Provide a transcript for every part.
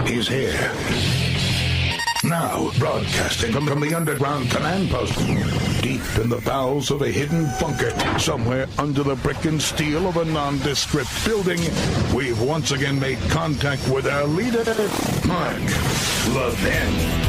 He's here. Now, broadcasting from the underground command post, deep in the bowels of a hidden bunker, somewhere under the brick and steel of a nondescript building, we've once again made contact with our leader, Mark Levin.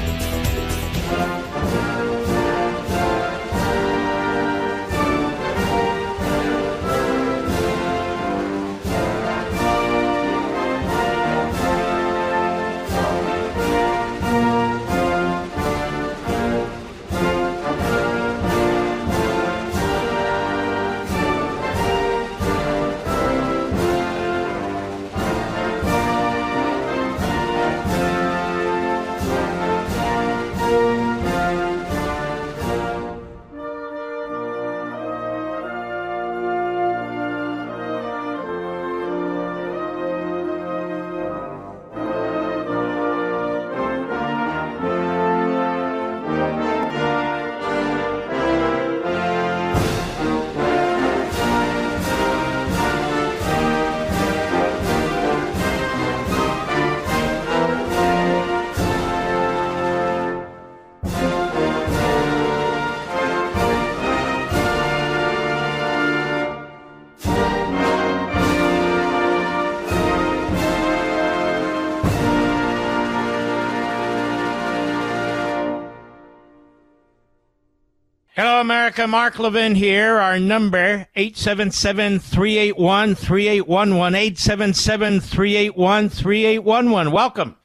Hello, America. Mark Levin here. Our number, 877-381-3811, 877-381-3811. Welcome.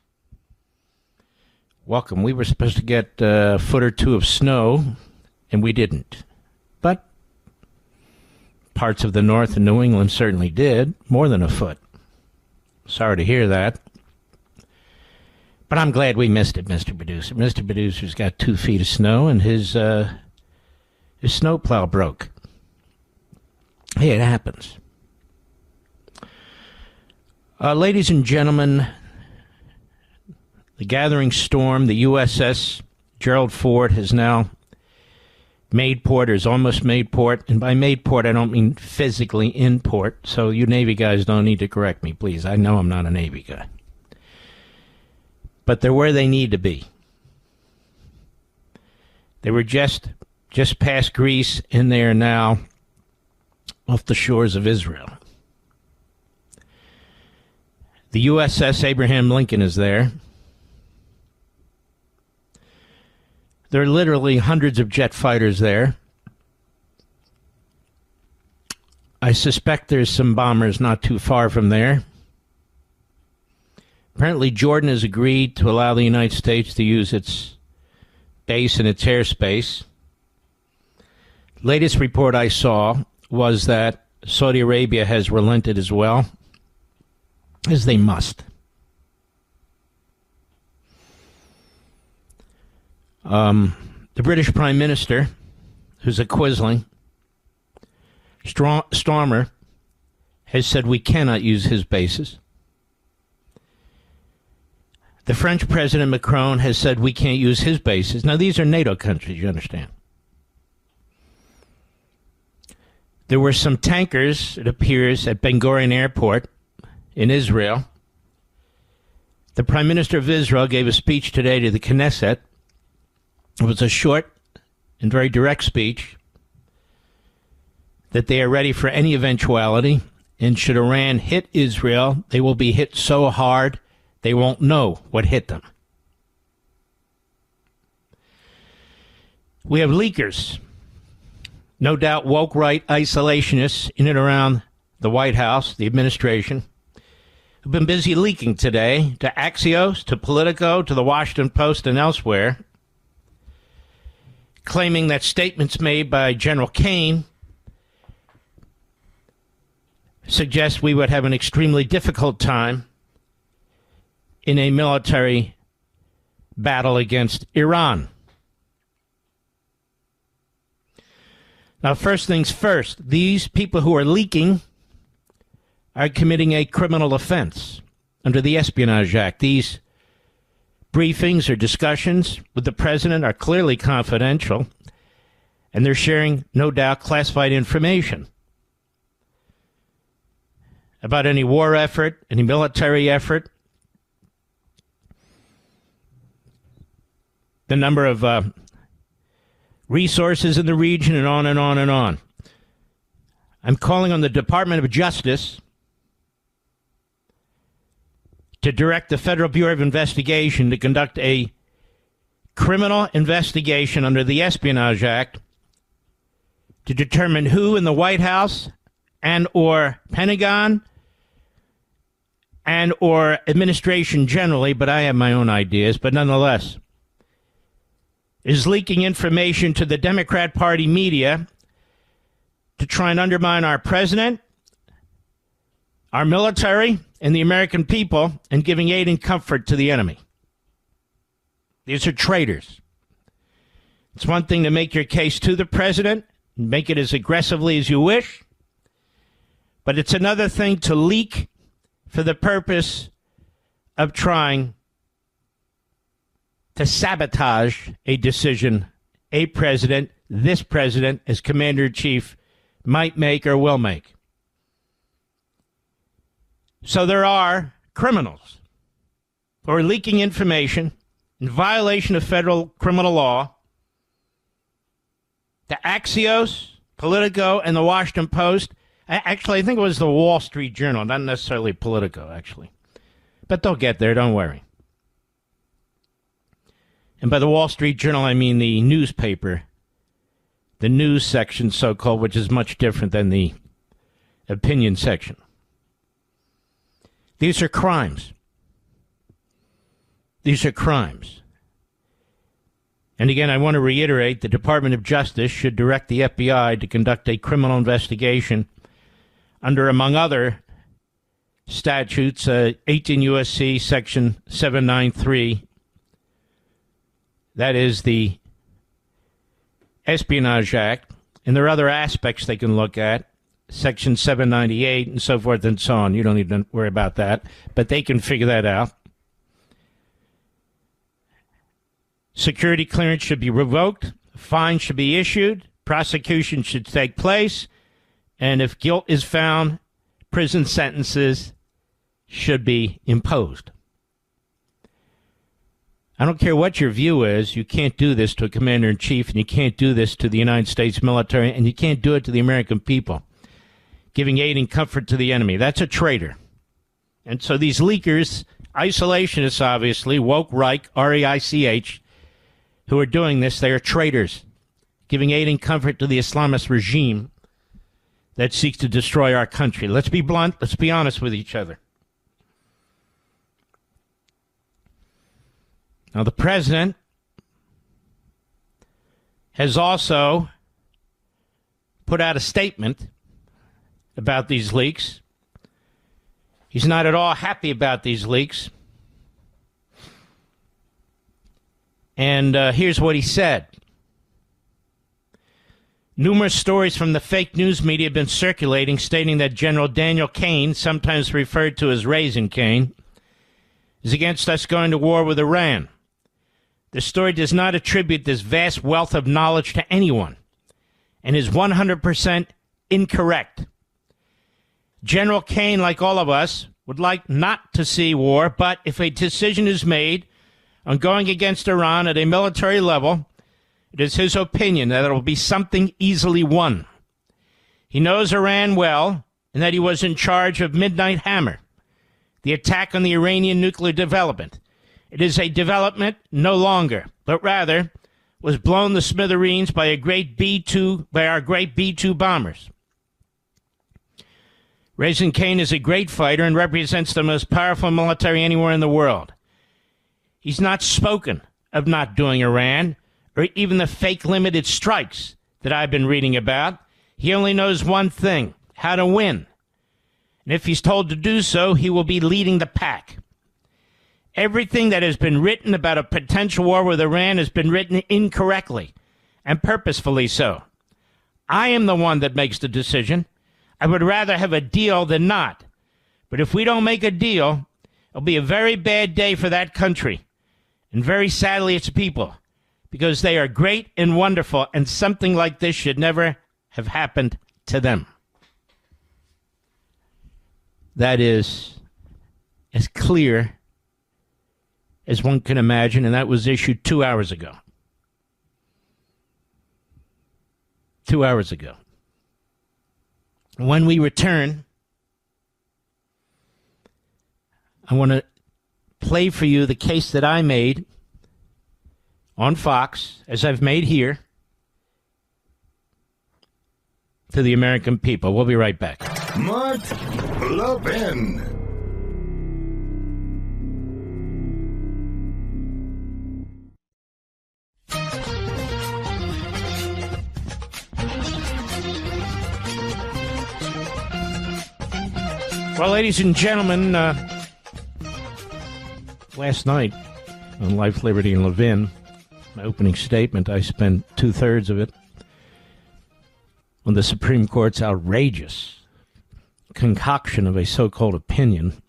Welcome. We were supposed to get a foot or two of snow, and we didn't. But parts of the north and New England certainly did, more than a foot. Sorry to hear that. But I'm glad we missed it, Mr. Producer. Mr. Producer's got 2 feet of snow, and his snowplow broke. Hey, it happens. Ladies and gentlemen, the gathering storm, the USS Gerald Ford, has now made port, or is almost made port. And by made port, I don't mean physically in port. So you Navy guys don't need to correct me, please. I know I'm not a Navy guy. But they're where they need to be. They were just past Greece, and they are now off the shores of Israel. The USS Abraham Lincoln is there. There are literally hundreds of jet fighters there. I suspect there's some bombers not too far from there. Apparently, Jordan has agreed to allow the United States to use its base and its airspace. Latest report I saw was that Saudi Arabia has relented as well, as they must. The British Prime Minister, who's a quisling, Starmer, has said we cannot use his bases. The French President Macron has said we can't use his bases. Now, these are NATO countries, you understand. There were some tankers, it appears, at Ben Gurion Airport in Israel. The Prime Minister of Israel gave a speech today to the Knesset. It was a short and very direct speech that they are ready for any eventuality, and should Iran hit Israel, they will be hit so hard they won't know what hit them. We have leakers. No doubt woke right isolationists in and around the White House, the administration, who've been busy leaking today to Axios, to Politico, to the Washington Post, and elsewhere, claiming that statements made by General Kane suggest we would have an extremely difficult time in a military battle against Iran. Now, first things first, these people who are leaking are committing a criminal offense under the Espionage Act. These briefings or discussions with the president are clearly confidential, and they're sharing, no doubt, classified information about any war effort, any military effort, the number of resources in the region, and on and on and on. I'm calling on the Department of Justice to direct the Federal Bureau of Investigation to conduct a criminal investigation under the Espionage Act to determine who in the White House and or Pentagon and or administration generally, but I have my own ideas, but nonetheless, is leaking information to the Democrat Party media to try and undermine our president, our military, and the American people, and giving aid and comfort to the enemy. These are traitors. It's one thing to make your case to the president, and make it as aggressively as you wish, but it's another thing to leak for the purpose of trying to sabotage a decision a president, this president, as commander-in-chief, might make or will make. So there are criminals who are leaking information in violation of federal criminal law to Axios, Politico, and the Washington Post. Actually, I think it was the Wall Street Journal, not necessarily Politico, actually. But they'll get there, don't worry. And by the Wall Street Journal, I mean the newspaper, the news section, so-called, which is much different than the opinion section. These are crimes. These are crimes. And again, I want to reiterate, the Department of Justice should direct the FBI to conduct a criminal investigation under, among other statutes, 18 U.S.C. Section 793. That is the Espionage Act. And there are other aspects they can look at, Section 798 and so forth and so on. You don't need to worry about that, but they can figure that out. Security clearance should be revoked, fine should be issued, prosecution should take place, and if guilt is found, prison sentences should be imposed. I don't care what your view is, you can't do this to a commander-in-chief, and you can't do this to the United States military, and you can't do it to the American people, giving aid and comfort to the enemy. That's a traitor. And so these leakers, isolationists obviously, Woke Reich, R-E-I-C-H, who are doing this, they are traitors, giving aid and comfort to the Islamist regime that seeks to destroy our country. Let's be blunt, let's be honest with each other. Now, the president has also put out a statement about these leaks. He's not at all happy about these leaks. And here's what he said. Numerous stories from the fake news media have been circulating stating that General Daniel Cain, sometimes referred to as Raising Cain, is against us going to war with Iran. The story does not attribute this vast wealth of knowledge to anyone and is 100% incorrect. General Cain, like all of us, would like not to see war, but if a decision is made on going against Iran at a military level, it is his opinion that it will be something easily won. He knows Iran well and that he was in charge of Midnight Hammer, the attack on the Iranian nuclear development. It is a development no longer, but rather was blown to smithereens by our great B-2 bombers. Raising Cain is a great fighter and represents the most powerful military anywhere in the world. He's not spoken of not doing Iran or even the fake limited strikes that I've been reading about. He only knows one thing, how to win. And if he's told to do so, he will be leading the pack. Everything that has been written about a potential war with Iran has been written incorrectly and purposefully so. I am the one that makes the decision. I would rather have a deal than not. But if we don't make a deal, it'll be a very bad day for that country. And very sadly, its people, because they are great and wonderful, and something like this should never have happened to them. That is as clear as one can imagine, and that was issued 2 hours ago. 2 hours ago. When we return, I want to play for you the case that I made on Fox, as I've made here, to the American people. We'll be right back. Mark Levin. Well, ladies and gentlemen, last night on Life, Liberty, and Levin, my opening statement, I spent 2/3 of it on the Supreme Court's outrageous concoction of a so-called opinion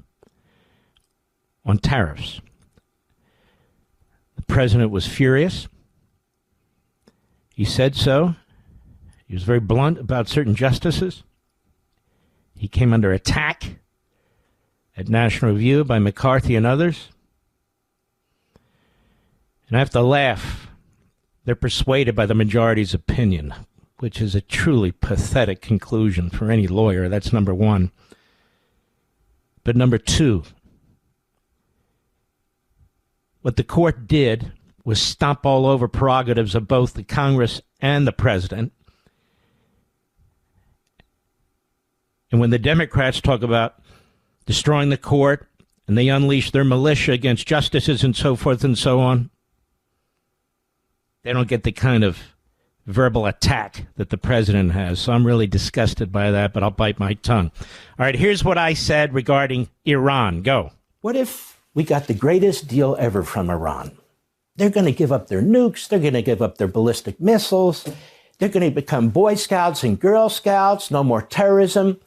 on tariffs. The president was furious. He said so. He was very blunt about certain justices. He came under attack at National Review by McCarthy and others. And I have to laugh. They're persuaded by the majority's opinion, which is a truly pathetic conclusion for any lawyer. That's number one. But number two, what the court did was stomp all over prerogatives of both the Congress and the president. And when the Democrats talk about destroying the court and they unleash their militia against justices and so forth and so on, they don't get the kind of verbal attack that the president has. So I'm really disgusted by that, but I'll bite my tongue. All right, here's what I said regarding Iran. Go. What if we got the greatest deal ever from Iran? They're going to give up their nukes. They're going to give up their ballistic missiles. They're going to become Boy Scouts and Girl Scouts. No more terrorism.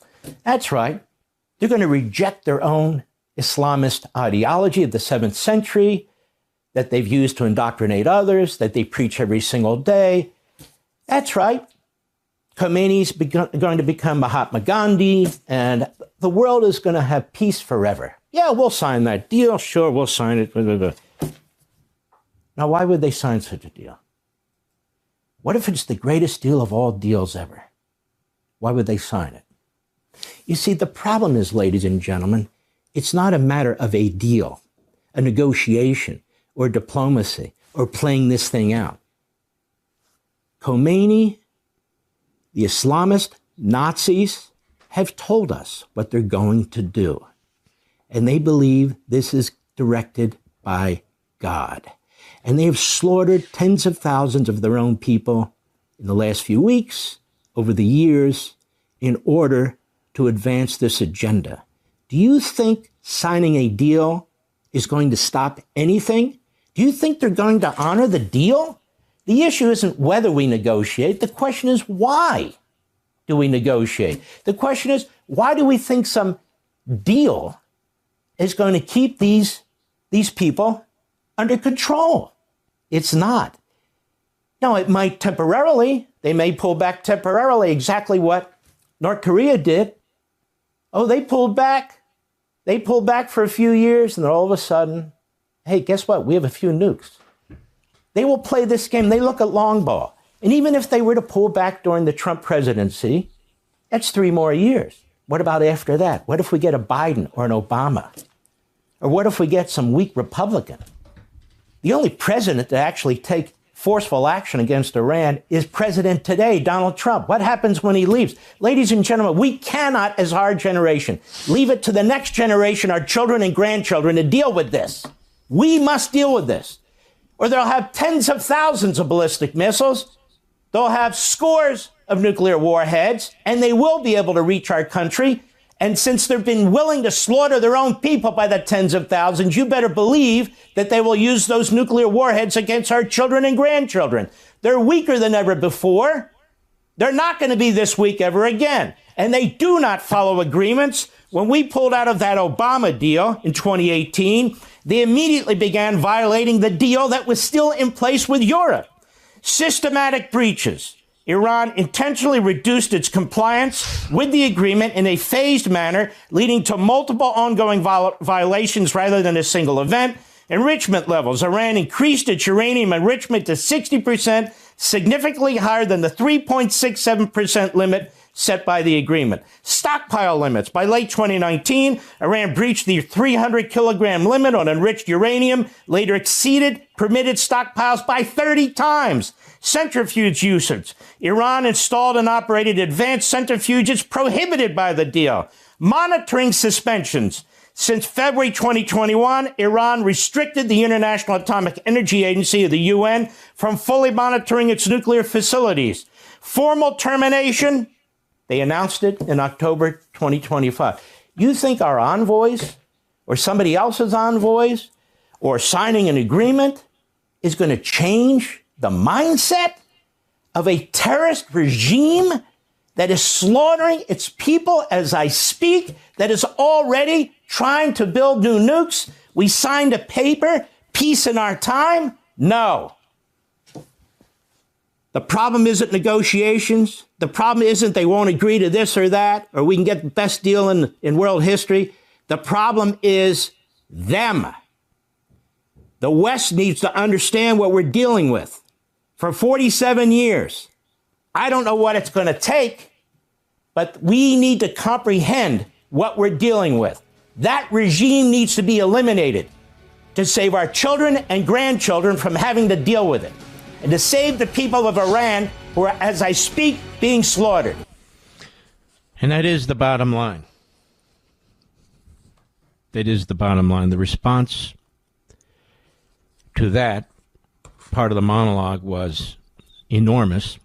That's right. They're going to reject their own Islamist ideology of the 7th century that they've used to indoctrinate others, that they preach every single day. That's right. Khomeini's going to become Mahatma Gandhi, and the world is going to have peace forever. Yeah, we'll sign that deal. Sure, we'll sign it. Now, why would they sign such a deal? What if it's the greatest deal of all deals ever? Why would they sign it? You see, the problem is, ladies and gentlemen, it's not a matter of a deal, a negotiation, or diplomacy, or playing this thing out. Khomeini, the Islamist Nazis, have told us what they're going to do. And they believe this is directed by God. And they have slaughtered tens of thousands of their own people in the last few weeks, over the years, in order to advance this agenda. Do you think signing a deal is going to stop anything? Do you think they're going to honor the deal? The issue isn't whether we negotiate. The question is, why do we negotiate? The question is, why do we think some deal is going to keep these people under control? It's not. Now, it might temporarily. They may pull back temporarily, exactly what North Korea did. Oh, they pulled back. They pulled back for a few years, and then all of a sudden, hey, guess what? We have a few nukes. They will play this game. They look at long ball. And even if they were to pull back during the Trump presidency, that's 3 more years. What about after that? What if we get a Biden or an Obama? Or what if we get some weak Republican? The only president to actually take forceful action against Iran is President today, Donald Trump. What happens when he leaves? Ladies and gentlemen, we cannot, as our generation, leave it to the next generation, our children and grandchildren, to deal with this. We must deal with this. Or they'll have tens of thousands of ballistic missiles. They'll have scores of nuclear warheads, and they will be able to reach our country. And since they've been willing to slaughter their own people by the tens of thousands, you better believe that they will use those nuclear warheads against our children and grandchildren. They're weaker than ever before. They're not going to be this weak ever again. And they do not follow agreements. When we pulled out of that Obama deal in 2018, they immediately began violating the deal that was still in place with Europe. Systematic breaches. Iran intentionally reduced its compliance with the agreement in a phased manner, leading to multiple ongoing violations rather than a single event. enrichment levels. Iran increased its uranium enrichment to 60%, significantly higher than the 3.67% limit set by the agreement. Stockpile limits. By late 2019, Iran breached the 300 kilogram limit on enriched uranium, later exceeded permitted stockpiles by 30 times. Centrifuge usage. Iran installed and operated advanced centrifuges prohibited by the deal. Monitoring suspensions. Since February 2021, Iran restricted the International Atomic Energy Agency of the UN from fully monitoring its nuclear facilities. Formal termination, they announced it in October 2025. You think our envoys or somebody else's envoys or signing an agreement is going to change the mindset of a terrorist regime that is slaughtering its people as I speak, that is already trying to build new nukes? We signed a paper, peace in our time? No. The problem isn't negotiations. The problem isn't they won't agree to this or that, or we can get the best deal in world history. The problem is them. The West needs to understand what we're dealing with. For 47 years, I don't know what it's going to take, but we need to comprehend what we're dealing with. That regime needs to be eliminated to save our children and grandchildren from having to deal with it, and to save the people of Iran who are, as I speak, being slaughtered. And that is the bottom line. That is the bottom line. The response to that part of the monologue was enormous.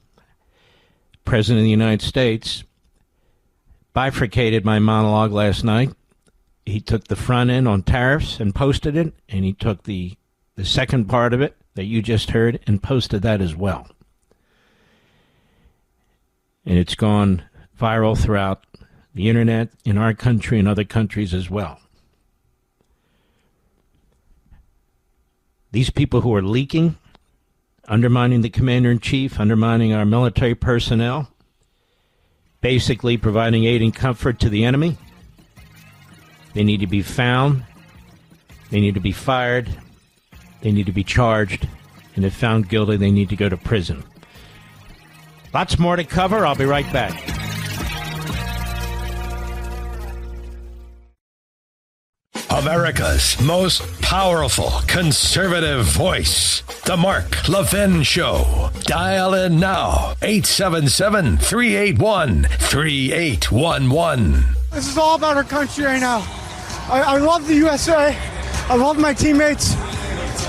President of the United States bifurcated my monologue last night. He took the front end on tariffs and posted it, and he took the second part of it that you just heard and posted that as well. And it's gone viral throughout the internet in our country and other countries as well. These people who are leaking, undermining the commander-in-chief, undermining our military personnel, basically providing aid and comfort to the enemy, they need to be found, they need to be fired, they need to be charged, and if found guilty, they need to go to prison. Lots more to cover. I'll be right back. America's most powerful conservative voice. The Mark Levin Show. Dial in now. 877-381-3811. This is all about our country right now. I love the USA. I love my teammates.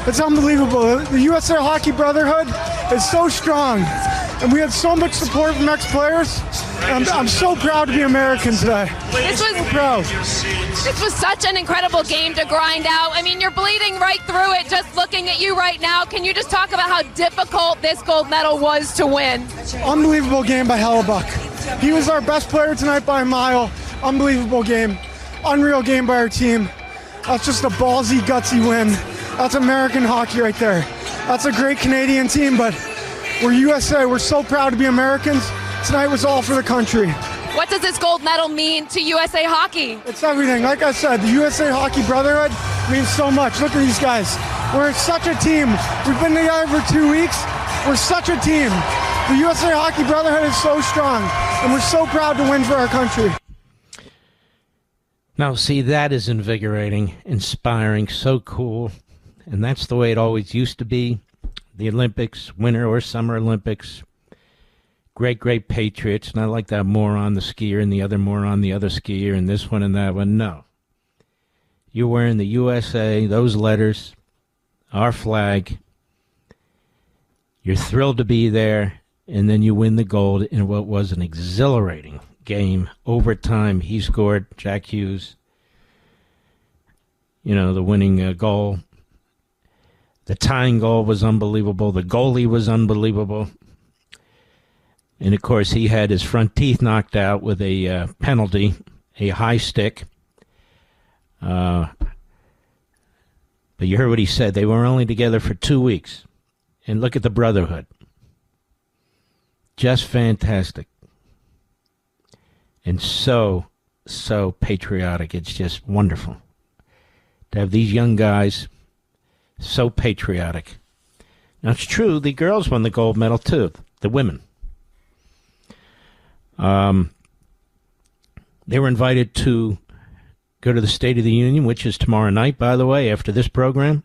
It's unbelievable. The USA Hockey Brotherhood is so strong. And we had so much support from ex-players. I'm so proud to be American today. This was such an incredible game to grind out. I mean, you're bleeding right through it just looking at you right now. Can you just talk about how difficult this gold medal was to win? Unbelievable game by Hellebuck. He was our best player tonight by a mile. Unbelievable game. Unreal game by our team. That's just a ballsy, gutsy win. That's American hockey right there. That's a great Canadian team, but we're USA. We're so proud to be Americans. Tonight was all for the country. What does this gold medal mean to USA Hockey? It's everything. Like I said, the USA Hockey Brotherhood means so much. Look at these guys. We're such a team. We've been together for 2 weeks. We're such a team. The USA Hockey Brotherhood is so strong, and we're so proud to win for our country. Now, see, that is invigorating, inspiring, so cool. And that's the way it always used to be. The Olympics, Winter or Summer Olympics. Great, great patriots. And I like that moron, the skier, and the other moron, the other skier, and this one and that one. No. You're wearing the USA, those letters, our flag. You're thrilled to be there. And then you win the gold in what was an exhilarating game. Overtime, he scored, Jack Hughes. You know, the winning goal. The tying goal was unbelievable. The goalie was unbelievable. And, of course, he had his front teeth knocked out with a penalty, a high stick. But you heard what he said. They were only together for 2 weeks. And look at the brotherhood. Just fantastic. And so patriotic. It's just wonderful to have these young guys So patriotic. Now, it's true, the girls won the gold medal, too, the women. They were invited to go to the State of the Union, which is tomorrow night, by the way, after this program.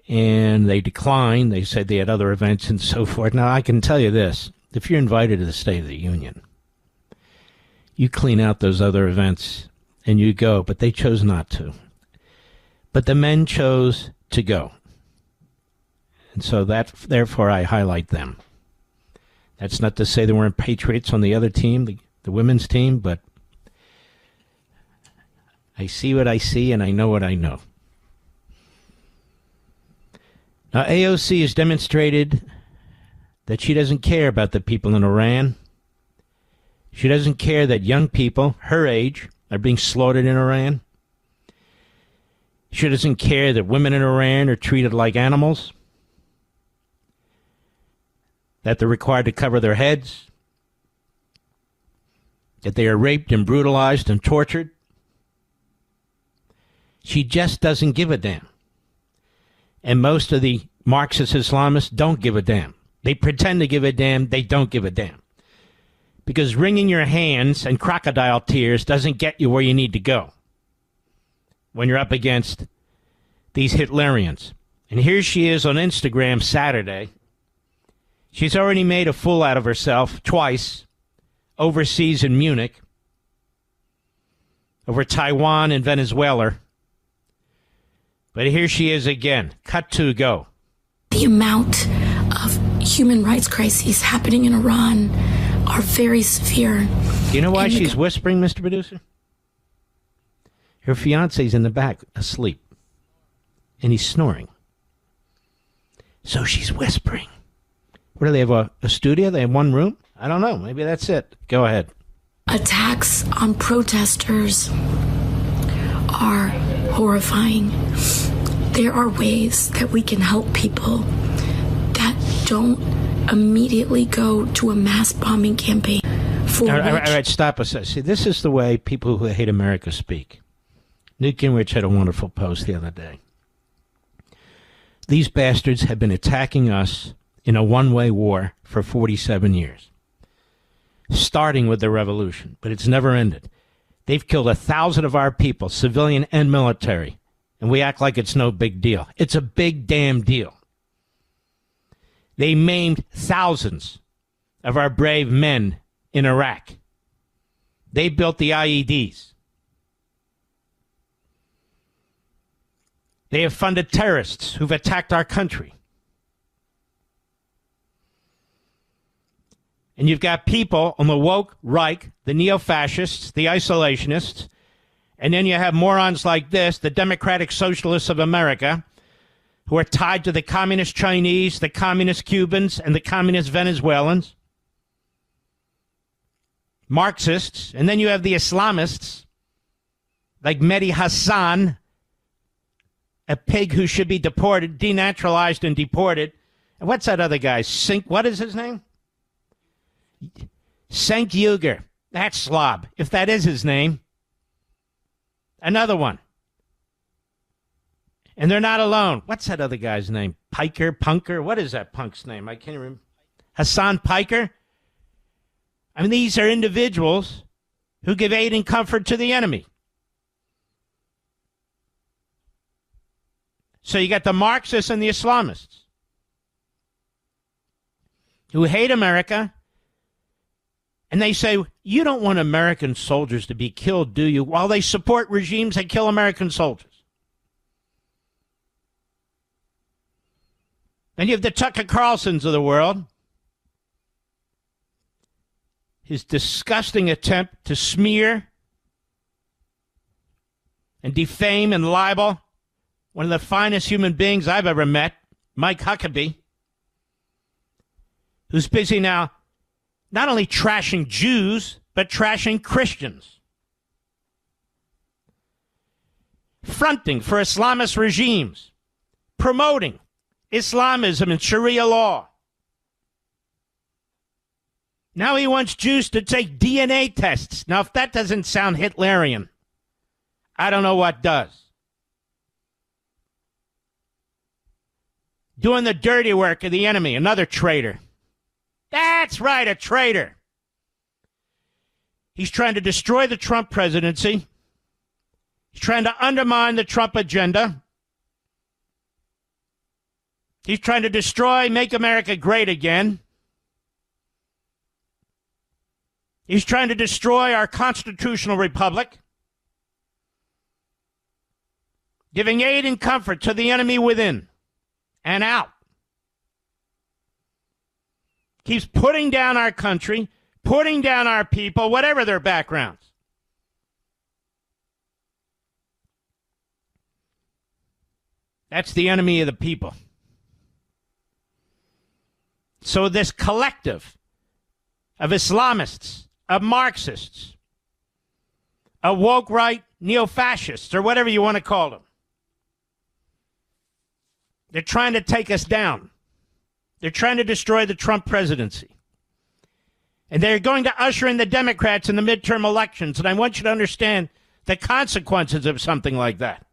And they declined. They said they had other events and so forth. Now, I can tell you this. If you're invited to the State of the Union, you clean out those other events and you go. But they chose not to. But the men chose to go. And so therefore, I highlight them. That's not to say there weren't patriots on the other team, the women's team, but I see what I see and I know what I know. Now, AOC has demonstrated that she doesn't care about the people in Iran. She doesn't care that young people her age are being slaughtered in Iran. She doesn't care that women in Iran are treated like animals, that they're required to cover their heads, that they are raped and brutalized and tortured. She just doesn't give a damn. And most of the Marxist Islamists don't give a damn. They pretend to give a damn. They don't give a damn. Because wringing your hands and crocodile tears doesn't get you where you need to go when you're up against these Hitlerians. And here she is on Instagram Saturday. She's already made a fool out of herself twice overseas in Munich over Taiwan and Venezuela. But here she is again. Cut to go. The amount of human rights crises happening in Iran are very severe. Do you know why she's whispering, Mr. Producer? Her fiancé's in the back, asleep. And he's snoring. So she's whispering. What do they have, a studio? They have one room? I don't know. Maybe that's it. Go ahead. Attacks on protesters are horrifying. There are ways that we can help people that don't immediately go to a mass bombing campaign. All right, stop a second. See, this is the way people who hate America speak. Newt Gingrich had a wonderful post the other day. These bastards have been attacking us in a one-way war for 47 years, starting with the revolution, but it's never ended. They've killed 1,000 of our people, civilian and military, and we act like it's no big deal. It's a big damn deal. They maimed thousands of our brave men in Iraq. They built the IEDs. They have funded terrorists who've attacked our country. And you've got people on the Woke Reich, the neo-fascists, the isolationists, and then you have morons like this, the Democratic Socialists of America, who are tied to the communist Chinese, the communist Cubans, and the communist Venezuelans. Marxists. And then you have the Islamists, like Mehdi Hassan, a pig who should be deported, denaturalized and deported. And what's that other guy? What is his name? Cenk Uygur. That's slob, if that is his name. Another one. And they're not alone. What's that other guy's name? Punker? What is that punk's name? I can't remember. Hassan Piker? I mean, these are individuals who give aid and comfort to the enemy. So you got the Marxists and the Islamists who hate America. And they say, you don't want American soldiers to be killed, do you? While they support regimes that kill American soldiers. Then you have the Tucker Carlsons of the world. His disgusting attempt to smear and defame and libel one of the finest human beings I've ever met, Mike Huckabee, who's busy now not only trashing Jews, but trashing Christians. Fronting for Islamist regimes. Promoting Islamism and Sharia law. Now he wants Jews to take DNA tests. Now, if that doesn't sound Hitlerian, I don't know what does. doing the dirty work of the enemy, another traitor. That's right, a traitor. He's trying to destroy the Trump presidency. He's trying to undermine the Trump agenda. He's trying to destroy, make America great again. He's trying to destroy our constitutional republic, giving aid and comfort to the enemy within and out. Keeps putting down our country, putting down our people, whatever their backgrounds. That's the enemy of the people. So this collective of Islamists, of Marxists, of Woke Reich neo-fascists, or whatever you want to call them, they're trying to take us down. They're trying to destroy the Trump presidency. And they're going to usher in the Democrats in the midterm elections. And I want you to understand the consequences of something like that.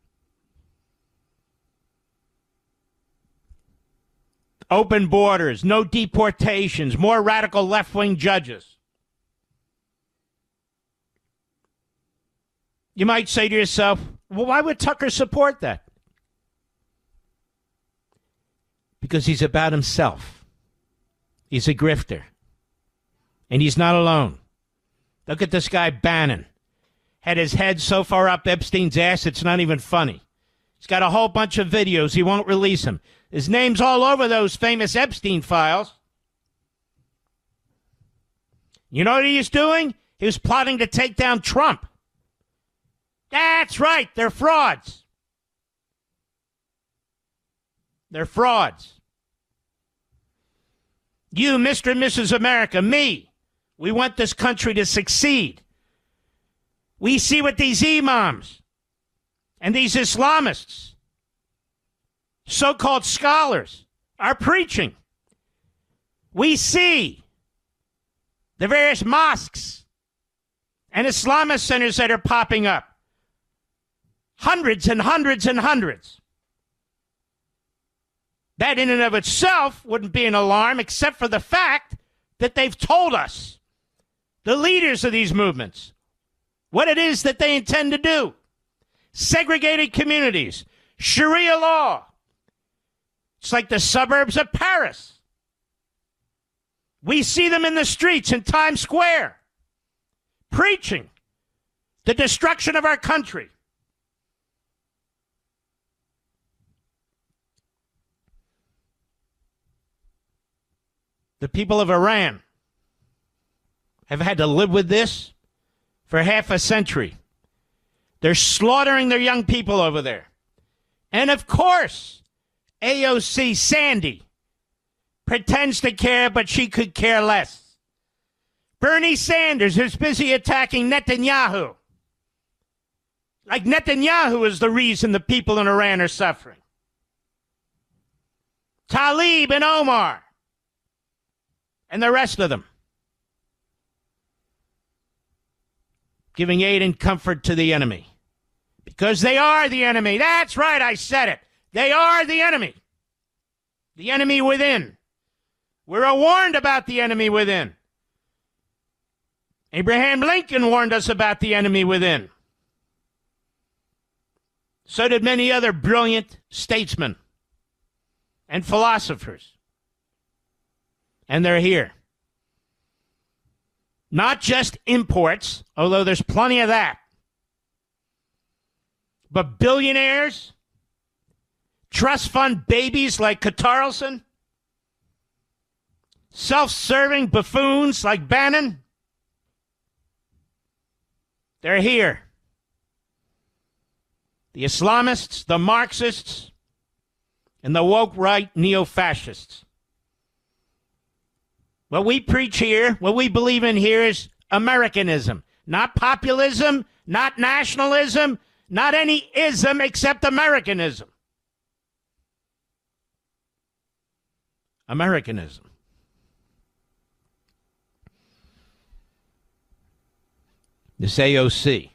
Open borders, no deportations, more radical left-wing judges. You might say to yourself, well, why would Tucker support that? Because he's about himself. He's a grifter. And he's not alone. Look at this guy, Bannon. Had his head so far up Epstein's ass, it's not even funny. He's got a whole bunch of videos. He won't release them. His name's all over those famous Epstein files. You know what he was doing? He was plotting to take down Trump. That's right. They're frauds. They're frauds. You, Mr. and Mrs. America, me, we want this country to succeed. We see what these imams and these Islamists, so-called scholars, are preaching. We see the various mosques and Islamist centers that are popping up. Hundreds and hundreds and hundreds. That in and of itself wouldn't be an alarm, except for the fact that they've told us, the leaders of these movements, what it is that they intend to do. Segregated communities, Sharia law. It's like the suburbs of Paris. We see them in the streets in Times Square, preaching the destruction of our country. The people of Iran have had to live with this for half a century. They're slaughtering their young people over there. And of course, AOC Sandy pretends to care, but she could care less. Bernie Sanders is busy attacking Netanyahu. Like Netanyahu is the reason the people in Iran are suffering. Tlaib and Omar and the rest of them, giving aid and comfort to the enemy. Because they are the enemy. That's right, I said it. They are the enemy. The enemy within. We're warned about the enemy within. Abraham Lincoln warned us about the enemy within. So did many other brilliant statesmen and philosophers. And they're here. Not just imports, although there's plenty of that, but billionaires, trust fund babies like Katarlson, self-serving buffoons like Bannon. They're here. The Islamists, the Marxists, and the Woke Reich neo-fascists. What we preach here, what we believe in here is Americanism. Not populism, not nationalism, not any ism except Americanism. Americanism. This AOC.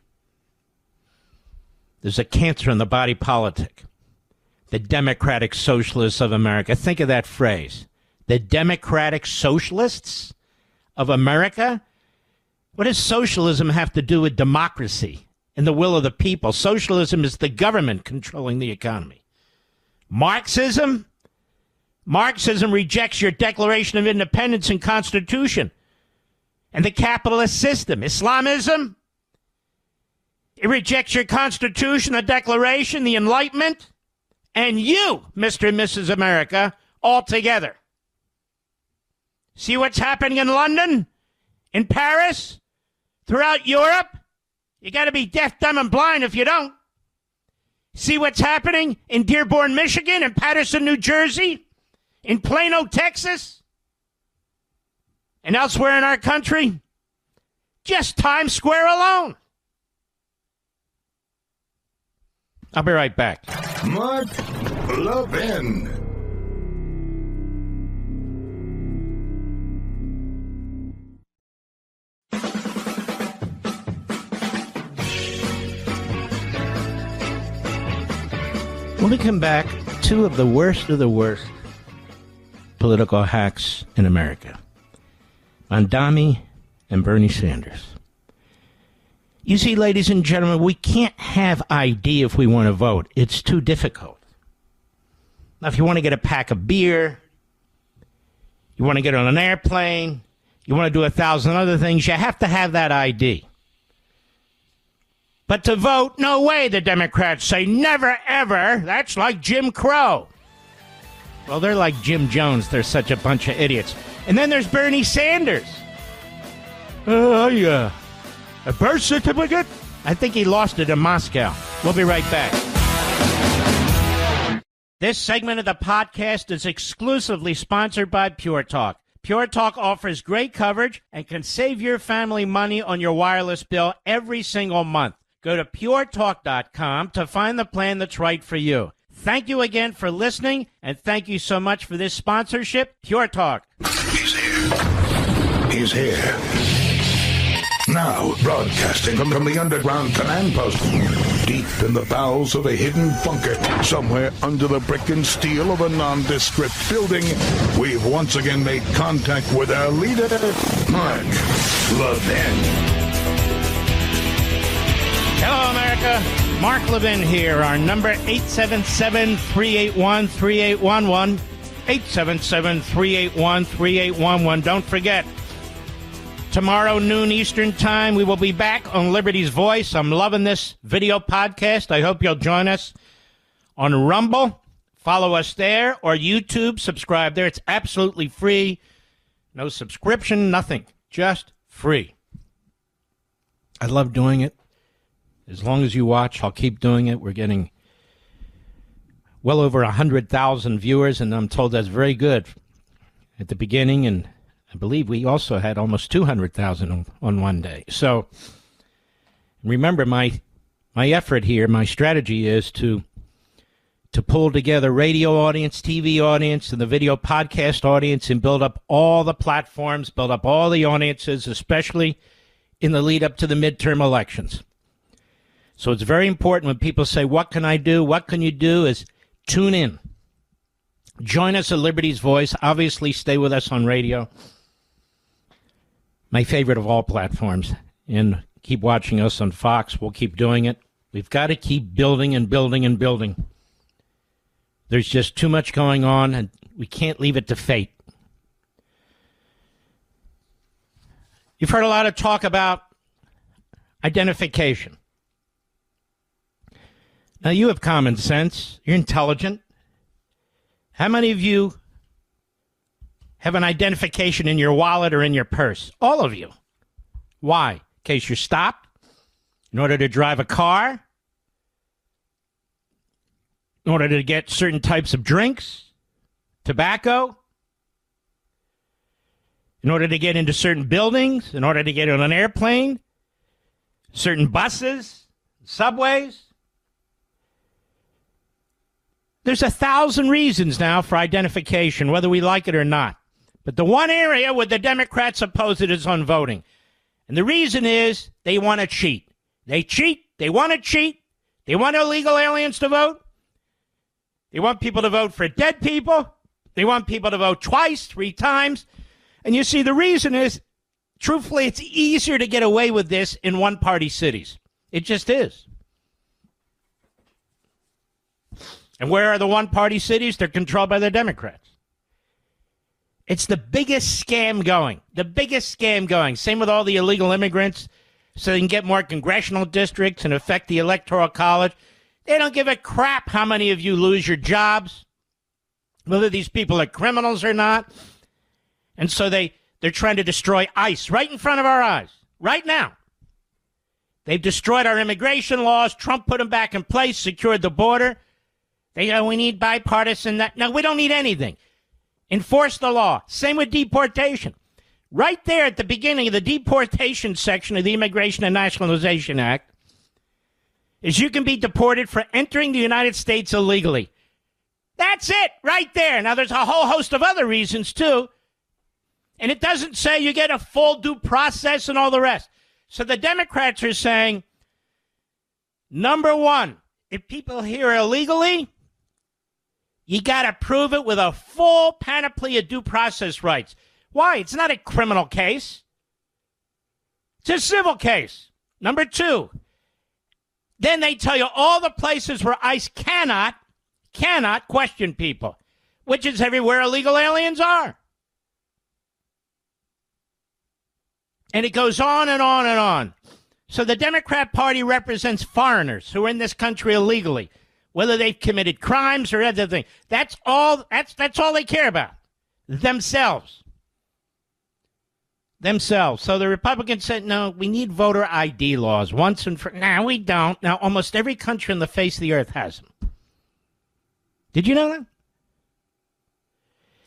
There's a cancer in the body politic. The democratic socialists of America. Think of that phrase. The democratic socialists of America? What does socialism have to do with democracy and the will of the people? Socialism is the government controlling the economy. Marxism? Marxism rejects your Declaration of Independence and Constitution and the capitalist system. Islamism? It rejects your Constitution, the Declaration, the Enlightenment, and you, Mr. and Mrs. America, altogether. See what's happening in London, in Paris, throughout Europe? You got to be deaf, dumb, and blind if you don't. See what's happening in Dearborn, Michigan, in Patterson, New Jersey, in Plano, Texas, and elsewhere in our country? Just Times Square alone. I'll be right back. Mark Levin. When we come back, two of the worst political hacks in America. Mondami and Bernie Sanders. You see, ladies and gentlemen, we can't have ID if we want to vote. It's too difficult. Now, if you want to get a pack of beer, you want to get on an airplane, you want to do 1,000 other things, you have to have that ID. But to vote, no way, the Democrats say. Never, ever. That's like Jim Crow. Well, they're like Jim Jones. They're such a bunch of idiots. And then there's Bernie Sanders. A birth certificate? I think he lost it in Moscow. We'll be right back. This segment of the podcast is exclusively sponsored by Pure Talk. Pure Talk offers great coverage and can save your family money on your wireless bill every single month. Go to puretalk.com to find the plan that's right for you. Thank you again for listening, and thank you so much for this sponsorship, Pure Talk. He's here. He's here. Now, broadcasting from the underground command post, deep in the bowels of a hidden bunker, somewhere under the brick and steel of a nondescript building, we've once again made contact with our leader, Mark Levin. Hello, America. Mark Levin here. Our number, 877-381-3811. 877-381-3811. Don't forget, tomorrow, noon Eastern Time, we will be back on Liberty's Voice. I'm loving this video podcast. I hope you'll join us on Rumble. Follow us there, or YouTube. Subscribe there. It's absolutely free. No subscription, nothing. Just free. I love doing it. As long as you watch, I'll keep doing it. We're getting well over 100,000 viewers, and I'm told that's very good at the beginning, and I believe we also had almost 200,000 on one day. So remember, my effort here, my strategy is to pull together radio audience, TV audience, and the video podcast audience and build up all the platforms, build up all the audiences, especially in the lead up to the midterm elections. So it's very important when people say, what can I do? What can you do? Is tune in. Join us at Liberty's Voice. Obviously, stay with us on radio. My favorite of all platforms. And keep watching us on Fox. We'll keep doing it. We've got to keep building and building and building. There's just too much going on, and we can't leave it to fate. You've heard a lot of talk about identification. Now, you have common sense. You're intelligent. How many of you have an identification in your wallet or in your purse? All of you. Why? In case you're stopped, in order to drive a car, in order to get certain types of drinks, tobacco, in order to get into certain buildings, in order to get on an airplane, certain buses, subways. There's 1,000 reasons now for identification, whether we like it or not. But the one area where the Democrats oppose it is on voting. And the reason is they want to cheat. They cheat. They want to cheat. They want illegal aliens to vote. They want people to vote for dead people. They want people to vote twice, 3 times. And you see, the reason is, truthfully, it's easier to get away with this in one-party cities. It just is. And where are the one-party cities? They're controlled by the Democrats. It's the biggest scam going. The biggest scam going. Same with all the illegal immigrants, so they can get more congressional districts and affect the Electoral College. They don't give a crap how many of you lose your jobs, whether these people are criminals or not. And so they're trying to destroy ICE right in front of our eyes, right now. They've destroyed our immigration laws. Trump put them back in place, secured the border. They go, we need bipartisan. No, we don't need anything. Enforce the law. Same with deportation. Right there at the beginning of the deportation section of the Immigration and Nationalization Act is you can be deported for entering the United States illegally. That's it, right there. Now, there's a whole host of other reasons, too. And it doesn't say you get a full due process and all the rest. So the Democrats are saying, number one, if people here illegally, you got to prove it with a full panoply of due process rights. Why? It's not a criminal case. It's a civil case. Number two, then they tell you all the places where ICE cannot question people, which is everywhere illegal aliens are. And it goes on and on and on. So the Democrat Party represents foreigners who are in this country illegally, whether they've committed crimes or other things. That's all they care about. Themselves. So the Republicans said, no, we need voter ID laws once and for... No, we don't. Now, almost every country on the face of the earth has them. Did you know that?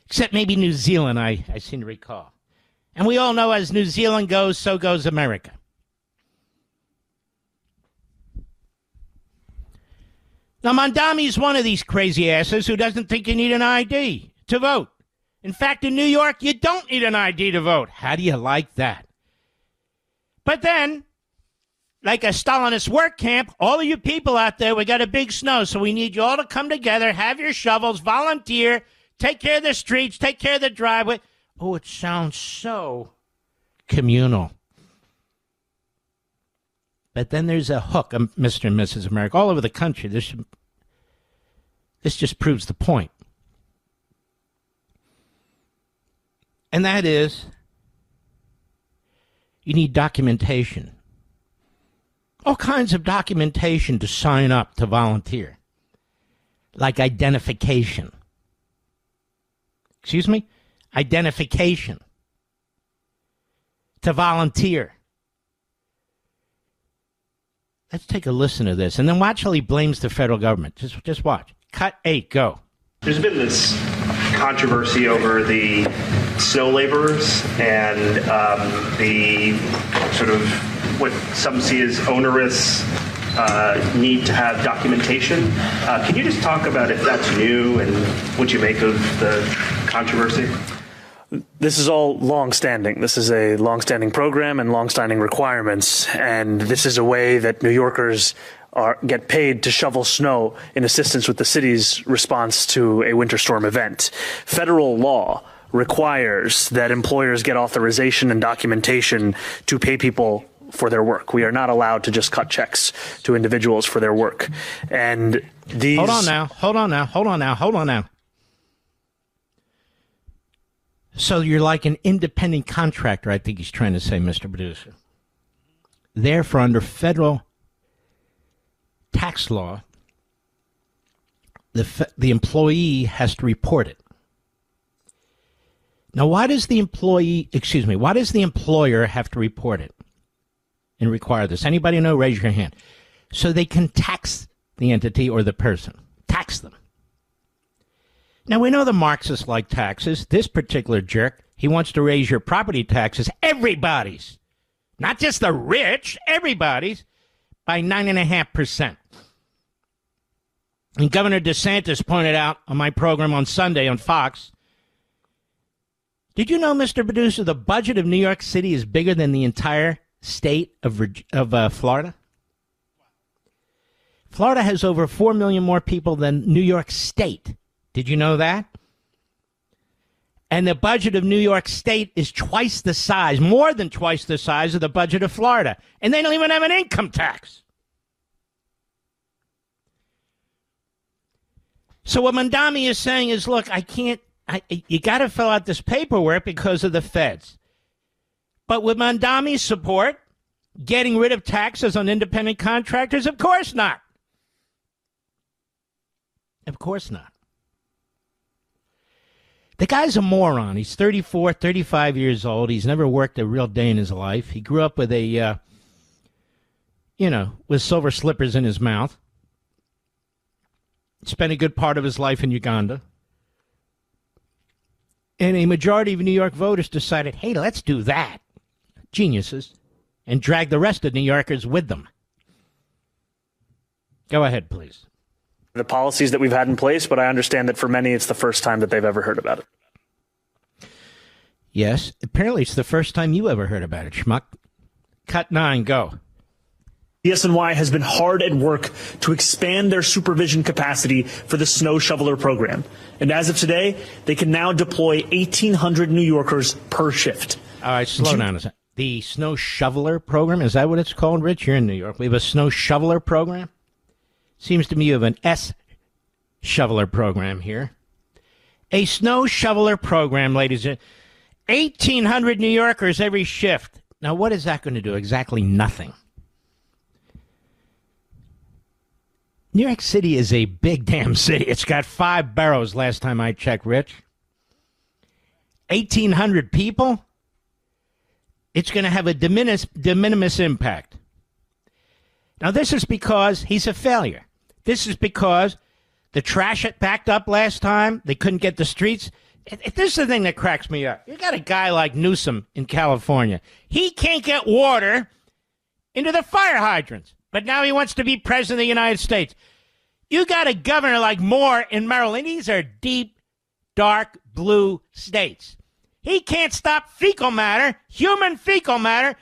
Except maybe New Zealand, I seem to recall. And we all know as New Zealand goes, so goes America. Now, Mondami's one of these crazy asses who doesn't think you need an ID to vote. In fact, in New York, you don't need an ID to vote. How do you like that? But then, like a Stalinist work camp, all of you people out there, we got a big snow, so we need you all to come together, have your shovels, volunteer, take care of the streets, take care of the driveway. Oh, it sounds so communal. But then there's a hook, Mr. and Mrs. America, all over the country. This just proves the point. And that is, you need documentation. All kinds of documentation to sign up to volunteer. Like identification. Excuse me? Identification. To volunteer. Let's take a listen to this, and then watch how he blames the federal government. Just watch. Cut 8, go. There's been this controversy over the snow laborers and the sort of what some see as onerous need to have documentation. Can you just talk about if that's new and what you make of the controversy? This is all long-standing. This is a long-standing program and long-standing requirements, and this is a way that New Yorkers get paid to shovel snow in assistance with the city's response to a winter storm event. Federal law requires that employers get authorization and documentation to pay people for their work. We are not allowed to just cut checks to individuals for their work. And these... Hold on now. So you're like an independent contractor, I think he's trying to say, Mr. Producer. Therefore, under federal tax law, the employee has to report it. Now, why does the employer have to report it and require this? Anybody know? Raise your hand. So they can tax the entity or the person. Tax them. Now, we know the Marxists like taxes. This particular jerk, he wants to raise your property taxes, everybody's, not just the rich, everybody's, by 9.5%. And Governor DeSantis pointed out on my program on Sunday on Fox, did you know, Mr. Producer, the budget of New York City is bigger than the entire state of Florida? Florida has over 4 million more people than New York State. Did you know that? And the budget of New York State is twice the size, more than twice the size of the budget of Florida. And they don't even have an income tax. So what Mandami is saying is, look, you got to fill out this paperwork because of the feds. But with Mandami's support, getting rid of taxes on independent contractors? Of course not. Of course not. The guy's a moron. He's 34, 35 years old. He's never worked a real day in his life. He grew up with with silver slippers in his mouth. Spent a good part of his life in Uganda. And a majority of New York voters decided, hey, let's do that. Geniuses. And drag the rest of New Yorkers with them. Go ahead, please. The policies that we've had in place, but I understand that for many, it's the first time that they've ever heard about it. Yes, apparently it's the first time you ever heard about it, schmuck. Cut 9, go. DSNY has been hard at work to expand their supervision capacity for the snow shoveler program. And as of today, they can now deploy 1,800 New Yorkers per shift. All right, slow down a second. The snow shoveler program, is that what it's called, Rich? You're in New York. We have a snow shoveler program? Seems to me you have an S shoveler program here. A snow shoveler program, ladies and 1,800 New Yorkers every shift. Now, what is that going to do? Exactly nothing. New York City is a big damn city. It's got 5 boroughs last time I checked, Rich. 1,800 people? It's going to have a de minimis impact. Now, this is because he's a failure. This is because the trash had backed up last time. They couldn't get the streets. This is the thing that cracks me up. You got a guy like Newsom in California. He can't get water into the fire hydrants, but now he wants to be president of the United States. You got a governor like Moore in Maryland. These are deep, dark blue states. He can't stop fecal matter, human fecal matter,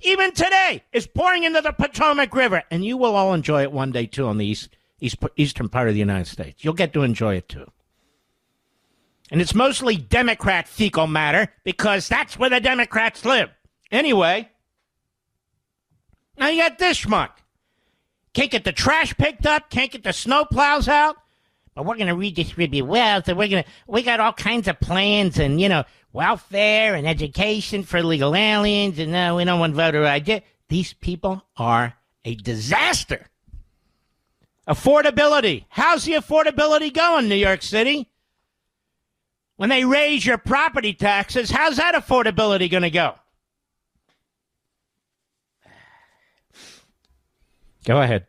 even today, is pouring into the Potomac River. And you will all enjoy it one day, too, on the eastern part of the United States. You'll get to enjoy it, too. And it's mostly Democrat fecal matter because that's where the Democrats live. Anyway, now you got this schmuck. Can't get the trash picked up, can't get the snow plows out. But we're going to redistribute wealth, and we got all kinds of plans and, welfare and education for illegal aliens, and no, we don't want voter ID. These people are a disaster. Affordability. How's the affordability going, New York City? When they raise your property taxes, how's that affordability going to go? Go ahead.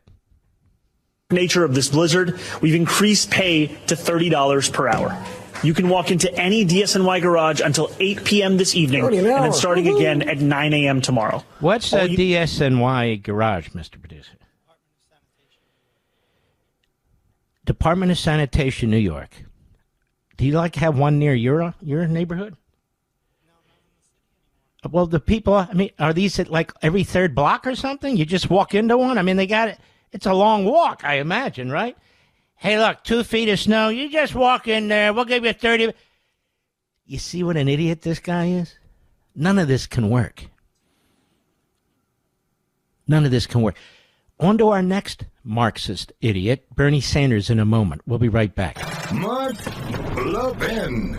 Nature of this blizzard, we've increased pay to $30 per hour. You can walk into any DSNY garage until 8 p.m. this evening, and then starting again at 9 a.m. tomorrow. What's a DSNY garage, Mr. Producer? Department of Sanitation, New York. Do you have one near your neighborhood? Well, the people, are these at every third block or something? You just walk into one? They got it. It's a long walk, I imagine, right? Hey, look, 2 feet of snow. You just walk in there. We'll give you 30. You see what an idiot this guy is? None of this can work. None of this can work. On to our next Marxist idiot, Bernie Sanders, in a moment. We'll be right back. Mark Levin.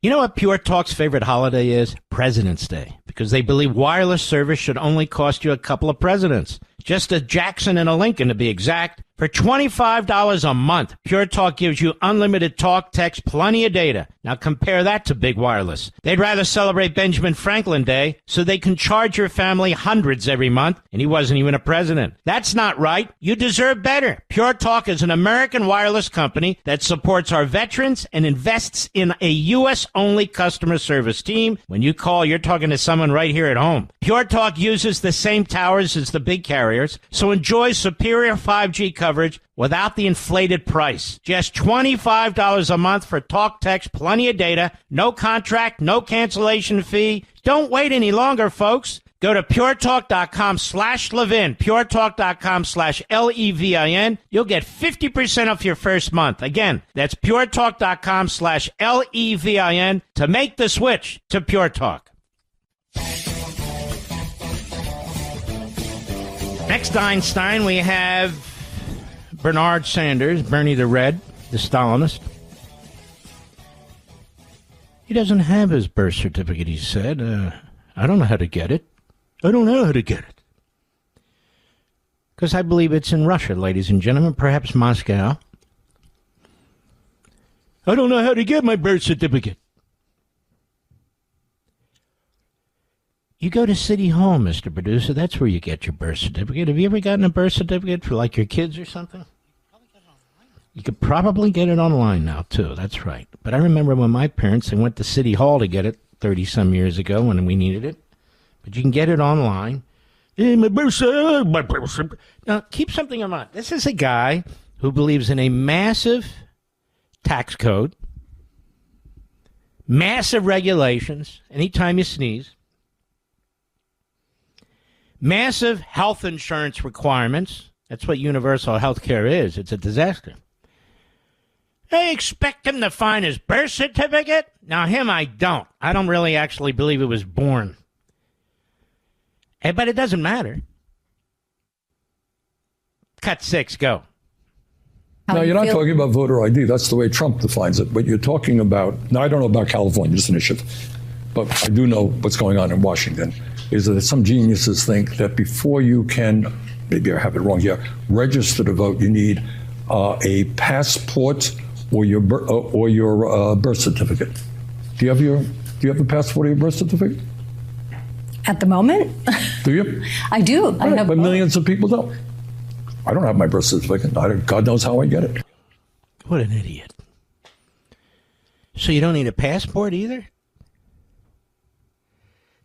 You know what Pure Talk's favorite holiday is? President's Day. Because they believe wireless service should only cost you a couple of presidents. Just a Jackson and a Lincoln, to be exact. For $25 a month, Pure Talk gives you unlimited talk, text, plenty of data. Now compare that to Big Wireless. They'd rather celebrate Benjamin Franklin Day so they can charge your family hundreds every month, and he wasn't even a president. That's not right. You deserve better. Pure Talk is an American wireless company that supports our veterans and invests in a U.S.-only customer service team. When you call, you're talking to someone right here at home. Pure Talk uses the same towers as the big carriers, so enjoy superior 5G coverage coverage without the inflated price. Just $25 a month for talk, text, plenty of data, no contract, no cancellation fee. Don't wait any longer, folks. Go to puretalk.com/Levin, puretalk.com/Levin. You'll get 50% off your first month. Again, that's puretalk.com/Levin to make the switch to Pure Talk. Next Einstein, we have Bernard Sanders, Bernie the Red, the Stalinist. He doesn't have his birth certificate, he said. I don't know how to get it. I don't know how to get it. Because I believe it's in Russia, ladies and gentlemen, perhaps Moscow. I don't know how to get my birth certificate. You go to City Hall, Mr. Producer. That's where you get your birth certificate. Have you ever gotten a birth certificate for, like, your kids or something? You could probably get it online now, too. That's right. But I remember when my parents, they went to City Hall to get it 30-some years ago when we needed it. But you can get it online. My birth certificate. Now, keep something in mind. This is a guy who believes in a massive tax code, massive regulations, anytime you sneeze, massive health insurance requirements. That's what universal health care is. It's a disaster. They expect him to find his birth certificate? Now, him, I don't. I don't really actually believe he was born. But it doesn't matter. Cut 6, go. No, you're not talking about voter ID. That's the way Trump defines it. But you're talking about, now I don't know about California's initiative, but I do know what's going on in Washington, is that some geniuses think that before you can, maybe I have it wrong here, register to vote, you need a passport or your birth certificate. Do you have a passport or your birth certificate? At the moment? Do you? I do. Right, but millions of people don't. I don't have my birth certificate. God knows how I get it. What an idiot. So you don't need a passport either?